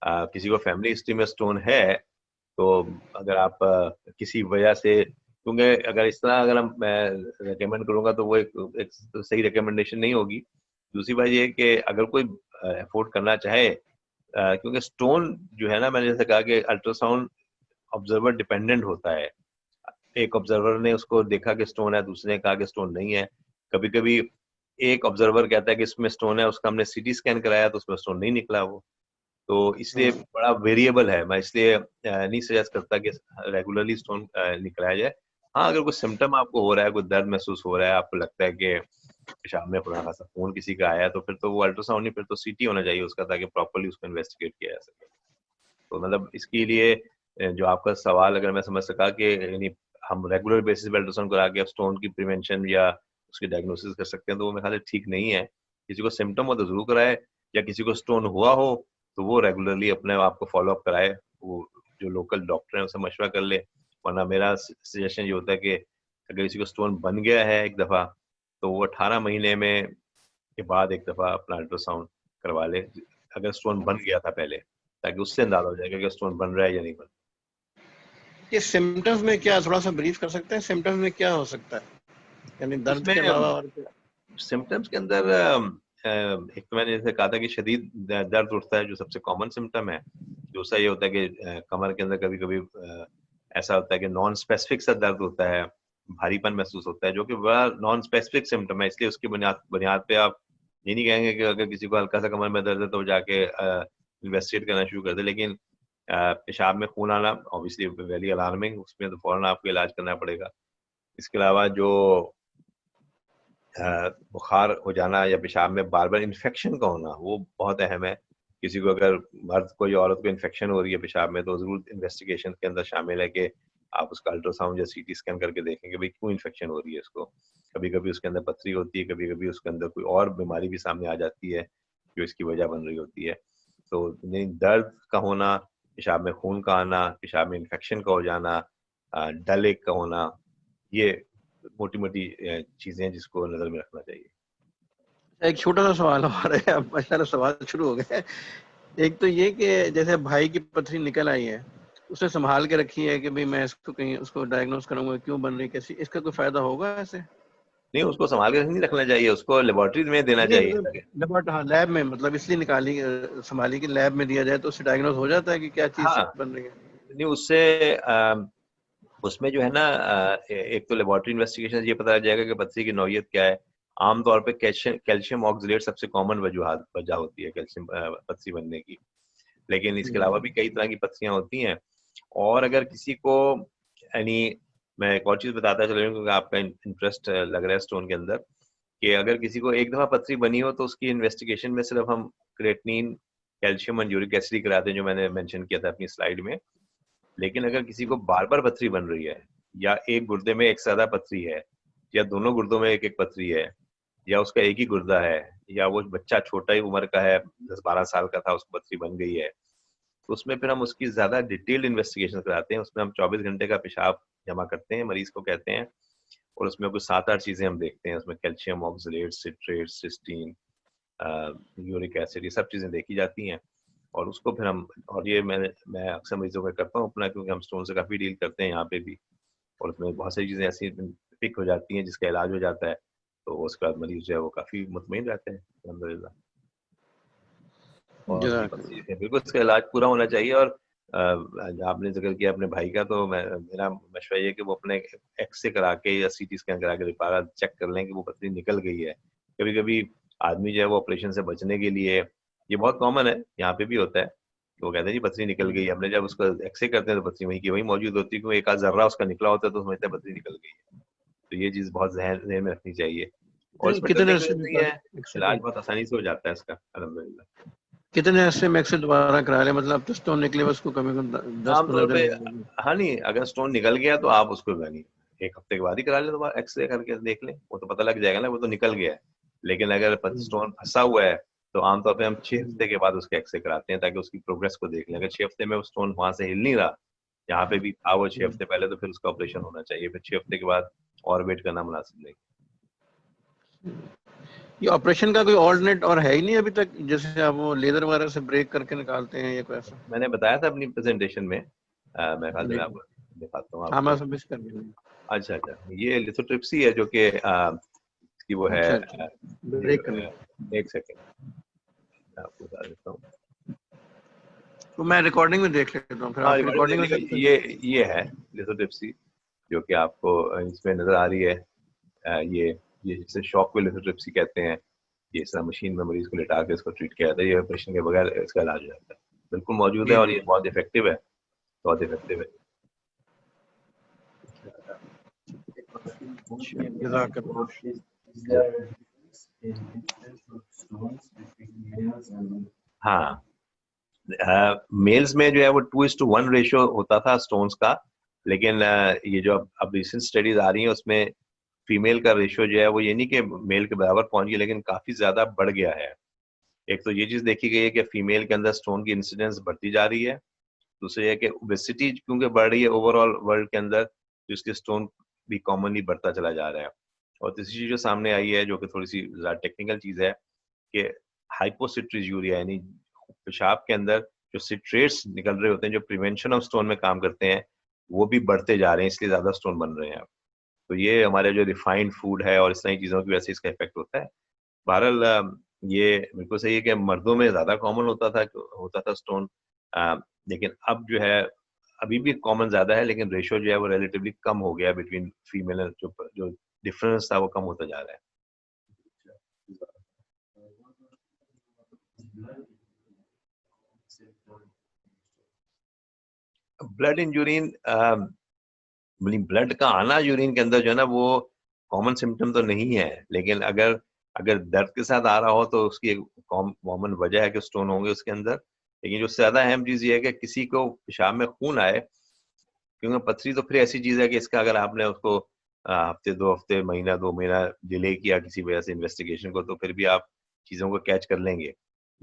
किसी को फैमिली हिस्ट्री में स्टोन है तो अगर आप किसी वजह से, क्योंकि अगर इस तरह अगर मैं रिकमेंड करूंगा तो वो एक सही रिकमेंडेशन नहीं होगी। दूसरी बात ये है कि अगर कोई अफोर्ड करना चाहे, क्योंकि स्टोन जो है ना, मैंने जैसे कहा कि अल्ट्रासाउंड ऑब्जर्वर डिपेंडेंट होता है। एक ऑब्जर्वर ने उसको देखा कि स्टोन है, दूसरे ने कहा कि स्टोन नहीं है। कभी कभी एक ऑब्जर्वर कहता है कि इसमें स्टोन है, उसका हमने सीटी स्कैन कराया तो उसमें स्टोन नहीं निकला वो। तो इसलिए बड़ा वेरिएबल है। मैं इसलिए नहीं सजेस्ट करता कि रेगुलरली स्टोन निकलाया जाए। हाँ, अगर कोई सिम्टम आपको हो रहा है, कोई दर्द महसूस हो रहा है, आपको लगता है कि पेशाब में पुराना सा खून किसी का आया है, तो फिर तो वो अल्ट्रासाउंड नहीं, फिर तो सीटी होना चाहिए उसका, ताकि प्रॉपर्ली उसको इन्वेस्टिगेट किया जा सके। तो मतलब इसके लिए जो आपका सवाल अगर मैं समझ सका कि यानी हम रेगुलर बेसिस पे अल्ट्रासाउंड करा के स्टोन की प्रिवेंशन या उसकी डायग्नोसिस कर सकते हैं, तो वो मेरे ख्याल से ठीक नहीं है। किसी को सिम्टम हो तो जरूर कराए, या किसी को स्टोन हुआ हो तो वो रेगुलरली अपने आप को फॉलो अप कराए, वो जो लोकल डॉक्टर है उससे मशवरा कर ले। वरना मेरा सजेशन ये होता है कि अगर किसी को स्टोन बन गया है एक दफ़ा, तो वो 18 महीने में के बाद एक दफ़ा अपना अल्ट्रासाउंड करवा ले, अगर स्टोन बन गया था पहले, ताकि उससे अंदाजा हो जाएगा कि स्टोन बन रहा है या नहीं बन। ये सिम्टम्स में क्या, थोड़ा सा ब्रीफ कर सकते हैं, सिम्टम्स में क्या हो सकता है, यानी दर्द के अलावा और क्या? सिम्टम्स के अंदर एक तो मैंने जैसे कहा था कि शदीद दर्द उठता है, जो सबसे कॉमन सिम्टम है। दूसरा ये होता है कि कमर के अंदर कभी कभी ऐसा होता है कि नॉन स्पेसिफिक सा दर्द होता है, भारीपन महसूस होता है, जो कि बड़ा नॉन स्पेसिफिक सिम्टम है। इसलिए उसकी बुनियाद पे आप ये नहीं कहेंगे कि अगर किसी को हल्का सा कमर में दर्द है तो जाके इन्वेस्टिगेट करना शुरू कर दे। लेकिन पेशाब में खून आना ऑब्वियसली वेरी अलार्मिंग, उसमें तो फौरन आपको इलाज करना पड़ेगा। इसके अलावा जो बुखार हो जाना या पेशाब में बार बार इन्फेक्शन का होना, वो बहुत अहम है। किसी को अगर मर्द को या औरत को इन्फेक्शन हो रही है पेशाब में, तो जरूर इन्वेस्टिगेशन के अंदर शामिल है कि आप उसका अल्ट्रासाउंड या सीटी स्कैन करके देखेंगे भाई क्यों इन्फेक्शन हो रही है इसको। कभी कभी उसके अंदर पथरी होती है, कभी कभी उसके अंदर कोई और बीमारी भी सामने आ जाती है जो इसकी वजह बन रही होती है। तो यानी दर्द का होना, पेशाब में खून का आना, पेशाब में इन्फेक्शन का हो जाना, डल एक का होना, ये मोटी मोटी चीजें हैं जिसको नजर में रखना चाहिए। एक छोटा सा सवाल हमारे, अब सारा सवाल शुरू हो गए। एक तो ये कि जैसे भाई की पथरी निकल आई है, उसने संभाल के रखी है कि भाई मैं इसको कहीं उसको डायग्नोस करूंगा, क्यों बन रही, कैसी, इसका कोई फायदा होगा ऐसे? नहीं, उसको संभाल के नहीं रखना चाहिए, उसको लेबोरेटरी में देना नहीं चाहिए। मतलब हाँ, लैब में, मतलब इसलिए निकाली संभाली कि लैब में दिया जाए तो उससे डायग्नोस हो जाता है कि क्या चीज हाँ, बन रही है। नहीं उससे उसमें जो है ना एक तो लेबोरेटरी इन्वेस्टिगेशन ये पता लग जाएगा कि पथरी की नौयत क्या है। आमतौर पे कैल्शियम ऑक्सलेट सबसे कॉमन वजह होती है कैल्शियम पथरी बनने की। लेकिन इसके अलावा भी कई तरह की पथरियां होती हैं। और अगर किसी को यानी मैं एक और चीज बताता चल रहा हूँ क्योंकि आपका इंटरेस्ट लग रहा है स्टोन के अंदर, कि अगर किसी को एक दफा पथरी बनी हो तो उसकी इन्वेस्टिगेशन में सिर्फ हम क्रिएटिनिन, कैल्शियम और यूरिक एसिड कराते हैं, जो मैंने मेंशन किया था अपनी स्लाइड में। लेकिन अगर किसी को बार बार पथरी बन रही है, या एक गुर्दे में एक से ज्यादा पथरी है, या दोनों गुर्दों में एक एक पथरी है, या उसका एक ही गुर्दा है, या वो बच्चा छोटा ही उम्र का है, 10-12 साल का था, उसको पथरी बन गई है, तो उसमें फिर हम उसकी ज्यादा डिटेल्ड इन्वेस्टिगेशन कराते हैं। उसमें हम 24 घंटे का पेशाब जमा करते हैं, मरीज को कहते हैं, और उसमें कुछ 7-8 चीजें हम देखते हैं। उसमें calcium oxalate, citrate, cystine, uric acid, ये सब चीजें देखी जाती हैं। और उसको फिर हम, और ये मैं अक्सर मरीजों का करता हूँ अपना, क्योंकि हम स्टोन से काफी डील करते हैं यहाँ पे भी, और उसमें बहुत सारी चीजें ऐसी पिक हो जाती हैं जिसका इलाज हो जाता है, तो उसके बाद मरीज जो है वो काफी मुतमईन रहते हैं अल्हम्दुलिल्लाह। और ये बस ये है, बिल्कुल इसका इलाज पूरा होना चाहिए। और आपने जिक्र किया अपने भाई का, तो मेरा मशवरा ये है कि वो अपने एक्सरे करा के या सीटी स्कैन करा के दोबारा चेक कर लें कि वो पथरी निकल गई है। कभी कभी आदमी जो है वो ऑपरेशन से बचने के लिए, ये बहुत कॉमन है, यहाँ पे भी होता है, तो वो कहते हैं जी पथरी निकल गई। हमने जब उसका एक्सरे करते हैं तो पथरी वहीं की वहीं मौजूद होती है, क्योंकि एक आध जर्रा उसका निकला होता है तो समझते हैं पथरी निकल गई है। तो ये चीज बहुत जहन में रखनी चाहिए। और इसमें कितने डरने की अर्से जरूरत में नहीं है, एक्सरे इलाज का? बहुत आसानी से हो जाता है इसका अल्हम्दुलिल्लाह। कितने अरसे में एक्सरे दोबारा करा ले, मतलब अब तो स्टोन निकले बस उसको कम से कम 10-15 आमतौर पे दिन लगेंगे। हाँ नहीं, अगर स्टोन निकल गया तो आप उसको नहीं 1 हफ्ते के बाद ही करा लें, दोबारा एक्सरे करके देख लें, वो तो पता लग जाएगा ना, वो तो निकल गया है। लेकिन अगर स्टोन फंसा हुआ है तो आमतौर पे हम 6 हफ्ते के बाद उसके एक्सरे कराते हैं ताकि उसकी प्रोग्रेस को देख लें। अगर 6 हफ्ते में वो स्टोन वहां से हिल नहीं रहा, यहाँ पे भी था वो 6 हफ्ते पहले, तो फिर उसका ऑपरेशन होना चाहिए। फिर 6 हफ्ते के बाद और वेट करना मुनासिब नहीं। ये ऑपरेशन का कोई ऑल्टरनेट और है ही नहीं अभी तक, जैसे आप वो लेजर वगैरह से ब्रेक करके निकालते हैं या कोई ऐसा? मैंने बताया था अपनी प्रेजेंटेशन में, मैं ख्याल से जी मैं आपको दिखाता हूँ हाँ, मैं आपको। सब मिस कर दिया। अच्छा अच्छा, ये लिथोट्रिप्सी है जो कि इसकी वो है। अच्छा अच्छा, ब्रेक करना। एक सेकेंड, मैं आपको बता देता हूँ। तो मैं रिकॉर्डिंग में देख लेता हूँ, फिर हाँ, आपकी रिकॉर्डिंग में सब ये है लिथोट्रिप्सी जो कि आपको इसमें नजर आ रही है। ये जिसे शॉक वेव लिथोट्रिप्सी कहते हैं। ये इस तरह मशीन में मरीज को लिटा के इसको ट्रीट किया जाता है। ये ऑपरेशन के बगैर इसका इलाज हो जाता है, बिल्कुल मौजूद है जी और जी ये बहुत इफेक्टिव है, बहुत इफेक्टिव है। जज़ाकल्लाह। हाँ, मेल्स में जो है वो 2:1 रेशियो होता था स्टोन्स का, लेकिन ये जो अब रिसेंट स्टडीज आ रही हैं उसमें फीमेल का रेशियो जो है वो ये नहीं कि मेल के बराबर पहुंच गया, लेकिन काफी ज्यादा बढ़ गया है। एक तो ये चीज देखी गई है कि फीमेल के अंदर स्टोन की इंसिडेंस बढ़ती जा रही है। दूसरी है कि ओबेसिटी क्योंकि बढ़ रही है ओवरऑल वर्ल्ड के अंदर, तो इसके स्टोन भी कॉमनली बढ़ता चला जा रहा है। और तीसरी चीज जो सामने आई है जो कि थोड़ी सी टेक्निकल चीज है कि हाइपोसिट्रीजूरिया यानी पेशाब के अंदर जो सिट्रेट्स निकल रहे होते हैं जो प्रिवेंशन ऑफ स्टोन में काम करते हैं, वो भी बढ़ते जा रहे हैं, इसलिए ज्यादा स्टोन बन रहे हैं। तो ये हमारे जो रिफाइंड फूड है और इस तरह की चीजों की वजह से इसका इफेक्ट होता है। बहरहाल ये बिल्कुल सही है कि मर्दों में ज्यादा कॉमन होता था स्टोन, लेकिन अब जो है अभी भी कॉमन ज्यादा है, लेकिन रेशियो जो है वो रिलेटिवली कम हो गया बिटवीन फीमेल एंड जो डिफरेंस था वो कम होता जा रहा है। ब्लड इन यूरिन, ब्लड का आना यूरिन के अंदर जो है ना वो कॉमन सिम्टम तो नहीं है, लेकिन अगर अगर दर्द के साथ आ रहा हो तो उसकी एक कॉमन वजह है कि स्टोन होंगे उसके अंदर। लेकिन जो ज्यादा अहम चीज ये है कि किसी को पेशाब में खून आए, क्योंकि पथरी तो फिर ऐसी चीज है कि इसका अगर आपने उसको हफ्ते 2 हफ्ते महीना 2 महीना डिले किया किसी वजह से इन्वेस्टिगेशन को, तो फिर भी आप चीजों को कैच कर लेंगे।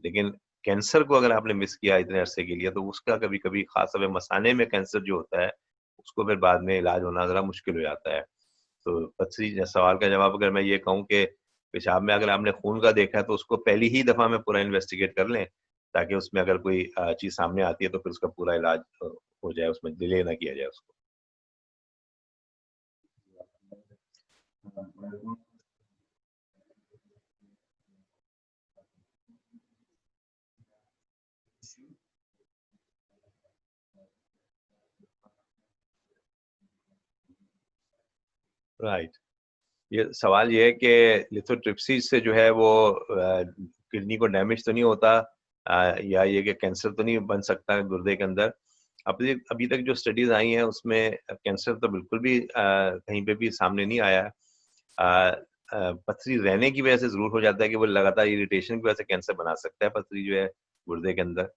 लेकिन कैंसर को अगर आपने मिस किया इतने अरसे के लिए, तो उसका कभी कभी खासतौर पे मसाने में कैंसर जो होता है उसको फिर बाद में इलाज होना जरा मुश्किल हो जाता है। तो पथरी सवाल का जवाब अगर मैं ये कहूँ कि पेशाब में अगर आपने खून का देखा है तो उसको पहली ही दफा में पूरा इन्वेस्टिगेट कर लें, ताकि उसमें अगर कोई चीज सामने आती है तो फिर उसका पूरा इलाज हो जाए, उसमें डिले ना किया जाए उसको। राइट, ये सवाल ये है कि लिथोट्रिप्सी से जो है वो किडनी को डैमेज तो नहीं होता, या ये कि कैंसर तो नहीं बन सकता गुर्दे के अंदर। अभी अभी तक जो स्टडीज आई हैं उसमें कैंसर तो बिल्कुल भी कहीं पे भी सामने नहीं आया है। पथरी रहने की वजह से जरूर हो जाता है कि वो लगातार इरिटेशन की वजह से कैंसर बना सकता है पथरी जो है गुर्दे के अंदर।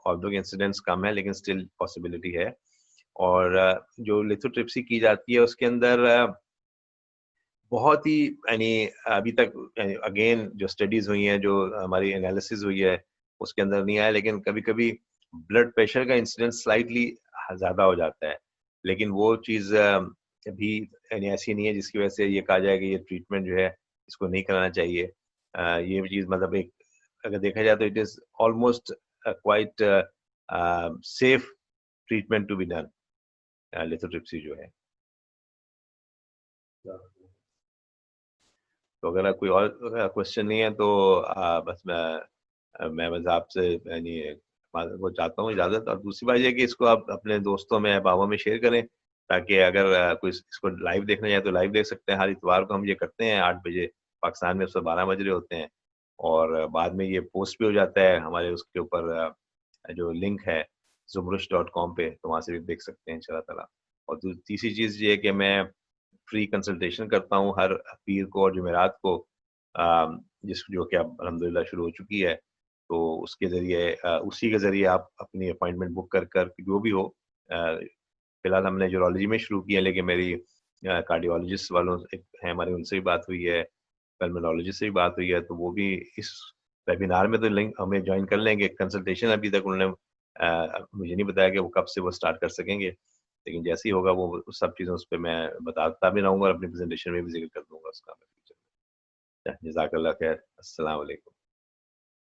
ऑल्दो के इंसिडेंट्स कम है लेकिन स्टिल पॉसिबिलिटी है। और जो लिथोट्रिप्सी की जाती है उसके अंदर बहुत ही यानी अभी तक अगेन जो स्टडीज हुई हैं, जो हमारी एनालिसिस हुई है उसके अंदर नहीं आया, लेकिन कभी कभी ब्लड प्रेशर का इंसिडेंस स्लाइटली ज्यादा हो जाता है। लेकिन वो चीज भी यानी ऐसी नहीं है जिसकी वजह से ये कहा जाए कि ये ट्रीटमेंट जो है इसको नहीं कराना चाहिए। ये चीज मतलब एक अगर देखा जाए तो it is almost quite safe treatment to be done, lithotripsy जो है। तो अगर कोई और क्वेश्चन नहीं है तो बस मैं बस आपसे यानी वो चाहता हूँ इजाजत। और दूसरी बात ये कि इसको आप अपने दोस्तों में अहबाबों में शेयर करें, ताकि अगर कोई इसको लाइव देखना चाहे तो लाइव देख सकते हैं। हर इतवार को हम ये करते हैं 8 बजे, पाकिस्तान में उससे 12 बज रहे होते हैं। और बाद में ये पोस्ट भी हो जाता है हमारे उसके ऊपर जो लिंक है zumrush.com पे, तो वहाँ से भी देख सकते हैं इंशाल्लाह ताला। और तीसरी चीज़ ये है कि मैं फ्री कंसल्टेशन करता हूँ हर पीर को और जुमेरात को, जिस जो कि अब अल्हम्दुलिल्लाह शुरू हो चुकी है। तो उसके ज़रिए उसी के ज़रिए आप अपनी अपॉइंटमेंट बुक कर जो भी हो, फिलहाल हमने यूरोलॉजी में शुरू किया, लेकिन मेरी कार्डियोलॉजिस्ट वालों एक हैं हमारे, उनसे भी बात हुई है, पल्मोनोलॉजिस्ट से भी बात हुई है, तो वो भी इस वेबिनार में तो लिंक हमें ज्वाइन कर लेंगे। कंसल्टेशन अभी तक उन्होंने मुझे नहीं बताया कि वो कब से वो स्टार्ट कर सकेंगे, लेकिन जैसे ही होगा वो उस सब चीज़ों उस पे मैं बताता भी रहूँगा और अपनी प्रेज़ेंटेशन में भी ज़िक्र कर दूँगा उसका मैं फ्यूचर में। जज़ाकल्लाह खैर। अस्सलाम वालेकुम।